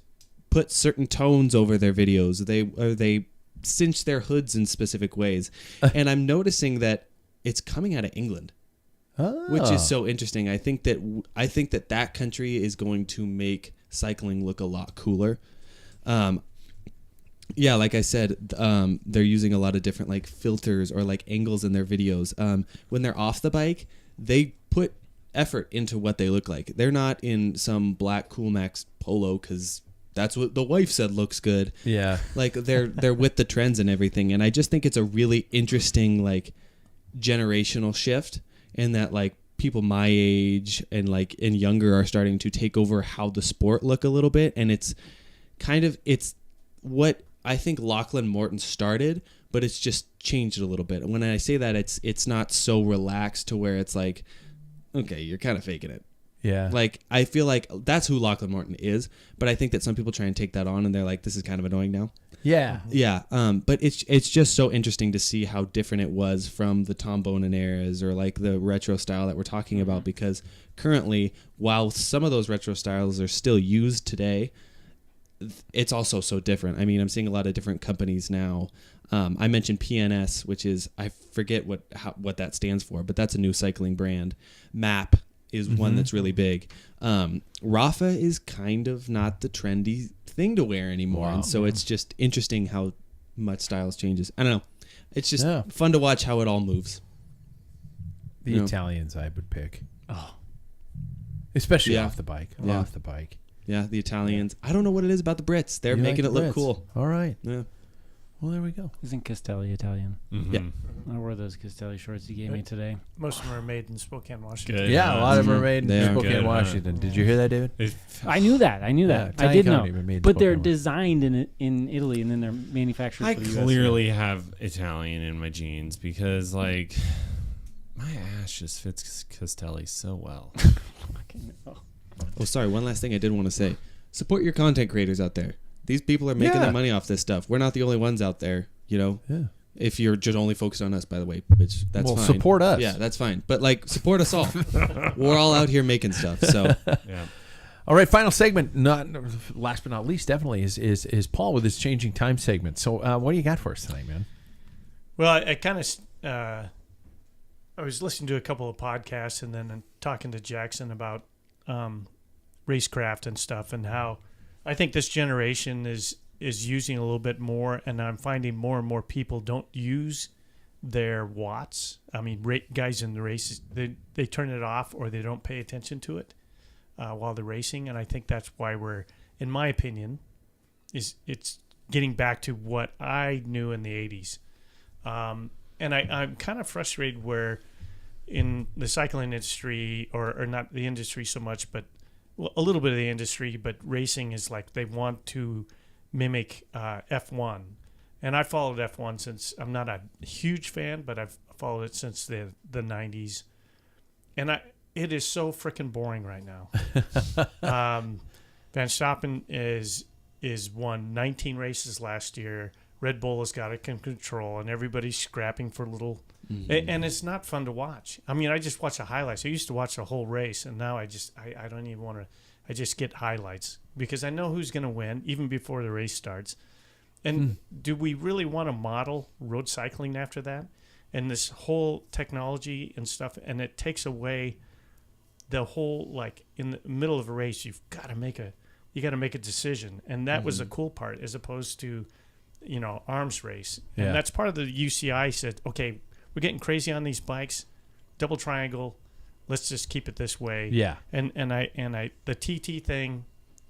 put certain tones over their videos. They cinch their hoods in specific ways. And I'm noticing that it's coming out of England. Which is so interesting. I think that country is going to make cycling look a lot cooler. Like I said, they're using a lot of different like filters or like angles in their videos. When they're off the bike, they put effort into what they look like. They're not in some black Cool Max polo because that's what the wife said looks good. Yeah. Like they're with the trends and everything. And I just think it's a really interesting like generational shift. And that like people my age and younger are starting to take over how the sport look a little bit, and it's what I think Lachlan Morton started, but it's just changed it a little bit. And when I say that, it's not so relaxed to where it's like, okay, you're kind of faking it. Yeah. Like I feel like that's who Lachlan Morton is, but I think that some people try and take that on and they're like, this is kind of annoying now. Yeah. Yeah. But it's just so interesting to see how different it was from the Tom Bonin eras or like the retro style that we're talking about, because currently, while some of those retro styles are still used today, it's also so different. I mean, I'm seeing a lot of different companies now. I mentioned PNS, which is, I forget what that stands for, but that's a new cycling brand. MAP is one that's really big. Rafa is kind of not the trendy thing to wear anymore. Wow. And so it's just interesting how much styles changes. I don't know. It's just fun to watch how it all moves. The Italians I would pick. Oh. Especially off the bike. Yeah. Off the bike. Yeah, the Italians. I don't know what it is about the Brits. They're making it look cool. All right. Yeah. Well, there we go. Isn't Castelli Italian? Mm-hmm. Yeah. I wore those Castelli shorts you gave me today. Most of them are made in Spokane, Washington. Good. Yeah, a lot of them are made They in are Spokane, good, Washington. Did you hear that, David? I knew that. I Italian did know. company, but made in But they're Spokane. designed in Italy and then they're manufactured I for the US. clearly have Italian in my jeans because, like, my ass just fits Castelli so well. Oh, sorry. One last thing I did want to say. Support your content creators out there. These people are making their money off this stuff. We're not the only ones out there, Yeah. If you're just only focused on us, by the way, which that's fine. Support us. Yeah, that's fine. But like, support us all. We're all out here making stuff. So Yeah. All right, final segment. Not last but not least, definitely is Paul with his changing time segment. So, what do you got for us tonight, man? Well, I kind of I was listening to a couple of podcasts and then talking to Jackson about racecraft and stuff, and how I think this generation is using a little bit more, and I'm finding more and more people don't use their watts. I mean, guys in the races, they turn it off or they don't pay attention to it while they're racing, and I think that's why we're, in my opinion, it's getting back to what I knew in the 80s. And I'm kind of frustrated where in the cycling industry, or not the industry so much, but a little bit of the industry, but racing is like they want to mimic F1. And I followed F1 since, I'm not a huge fan, but I've followed it since the 90s. And it is so freaking boring right now. Van Stappen is won 19 races last year. Red Bull has got it in control, and everybody's scrapping for little. And it's not fun to watch. I mean, I just watch the highlights. I used to watch the whole race, and now I don't even want to. I just get highlights because I know who's going to win even before the race starts. And do we really want to model road cycling after that? And this whole technology and stuff, and it takes away the whole, like, in the middle of a race, you got to make a decision. And that was the cool part, as opposed to, arms race. Yeah. And that's part of the UCI said, okay, we're getting crazy on these bikes, double triangle, let's just keep it this way. Yeah. And the TT thing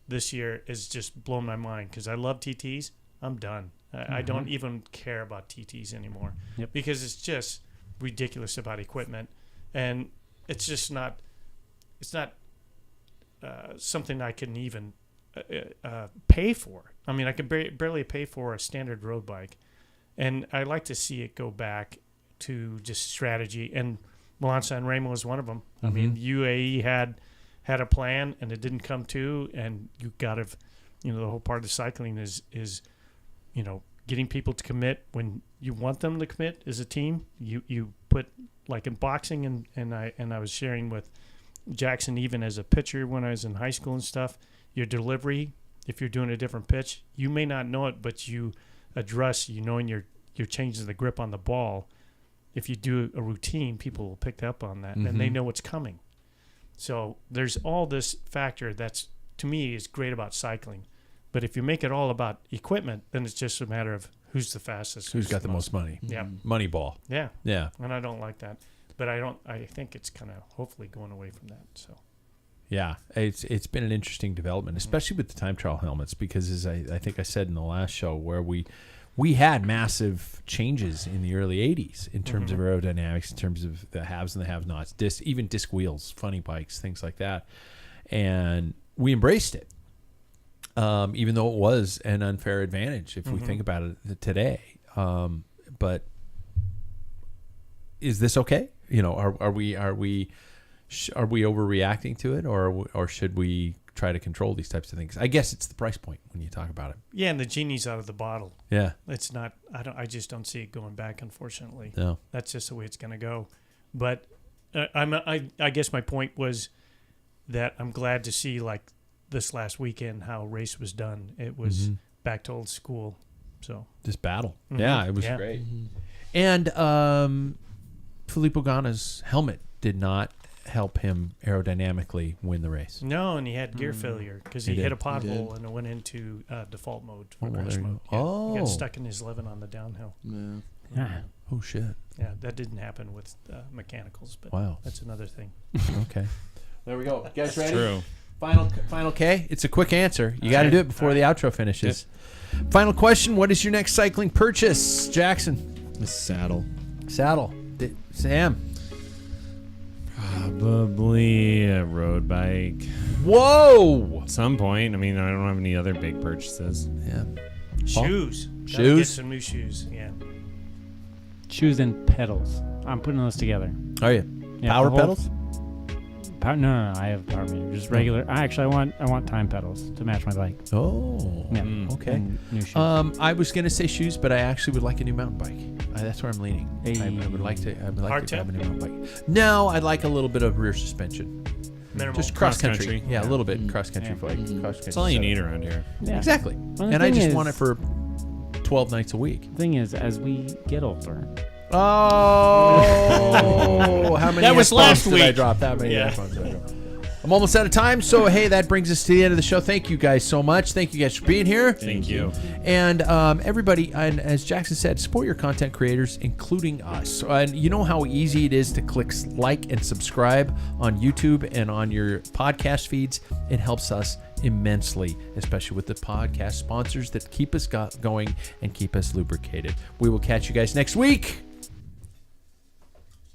this year is just blown my mind, because I love TTs. I'm done. I don't even care about TTs anymore, because it's just ridiculous about equipment, and it's just not. It's not something I can even pay for. I mean, I could barely pay for a standard road bike, and I like to see it go back to just strategy. And Milan San Remo is one of them. I mean, UAE had a plan, and it didn't come to. And you got to, the whole part of the cycling is getting people to commit when you want them to commit as a team. You put, like in boxing, and I was sharing with Jackson, even as a pitcher when I was in high school and stuff, your delivery, if you're doing a different pitch, you may not know it, but you address, knowing you're changing the grip on the ball. If you do a routine, people will pick up on that, and they know what's coming. So there's all this factor that's, to me, is great about cycling. But if you make it all about equipment, then it's just a matter of who's the fastest. Who's got the most money. Yeah. Money ball. Yeah. Yeah. And I don't like that. But I think it's kind of hopefully going away from that. So. Yeah, it's been an interesting development, especially with the time trial helmets, because as I think I said in the last show, where we had massive changes in the early 80s in terms of aerodynamics, in terms of the haves and the have-nots, even disc wheels, funny bikes, things like that. And we embraced it, even though it was an unfair advantage if we think about it today. But is this okay? Are we overreacting to it, or should we try to control these types of things? I guess it's the price point when you talk about it. Yeah, and the genie's out of the bottle. Yeah, it's not. I just don't see it going back. Unfortunately, no. That's just the way it's going to go. But I guess my point was that I'm glad to see, like this last weekend, how race was done. It was back to old school. So this battle, yeah, it was great. And Filippo Ganna's helmet did not help him aerodynamically win the race. No, and he had gear failure because he hit a pothole and it went into default mode for crash mode. Yeah, he got stuck in his 11 on the downhill. Yeah. Oh shit. Yeah, that didn't happen with mechanicals, but that's another thing. Okay. There we go. You guys ready? True. Final K. It's a quick answer. You got to do it before the outro finishes. Final question: what is your next cycling purchase, Jackson? A saddle. Sam. Probably a road bike. Whoa! At some point. I mean, I don't have any other big purchases. Yeah. Shoes. Shoes? Gotta get some new shoes. Yeah. Shoes and pedals. I'm putting those together. Are you? Yeah, Power pedals? No, I have power meter. Just regular. I want time pedals to match my bike. Oh. Yeah. Okay. And new shoes. I was gonna say shoes, but I actually would like a new mountain bike. That's where I'm leaning. I would like to grab a new mountain bike. No, I'd like a little bit of rear suspension. Minimal. Just cross country. Cross-country. Yeah, a little bit cross country bike. That's all you need around here. Yeah. Exactly. Well, the And I thing just is- want it for 12 nights a week. The thing is, as we get older, Oh, how many That was F-bombs last did I week. drop? That many Yeah. F-bombs did I drop? I'm almost out of time, so hey, that brings us to the end of the show. Thank you guys so much. Thank you guys for being here. Thank you. And everybody, and as Jackson said, support your content creators, including us. And you know how easy it is to click like and subscribe on YouTube and on your podcast feeds. It helps us immensely, especially with the podcast sponsors that keep us going and keep us lubricated. We will catch you guys next week.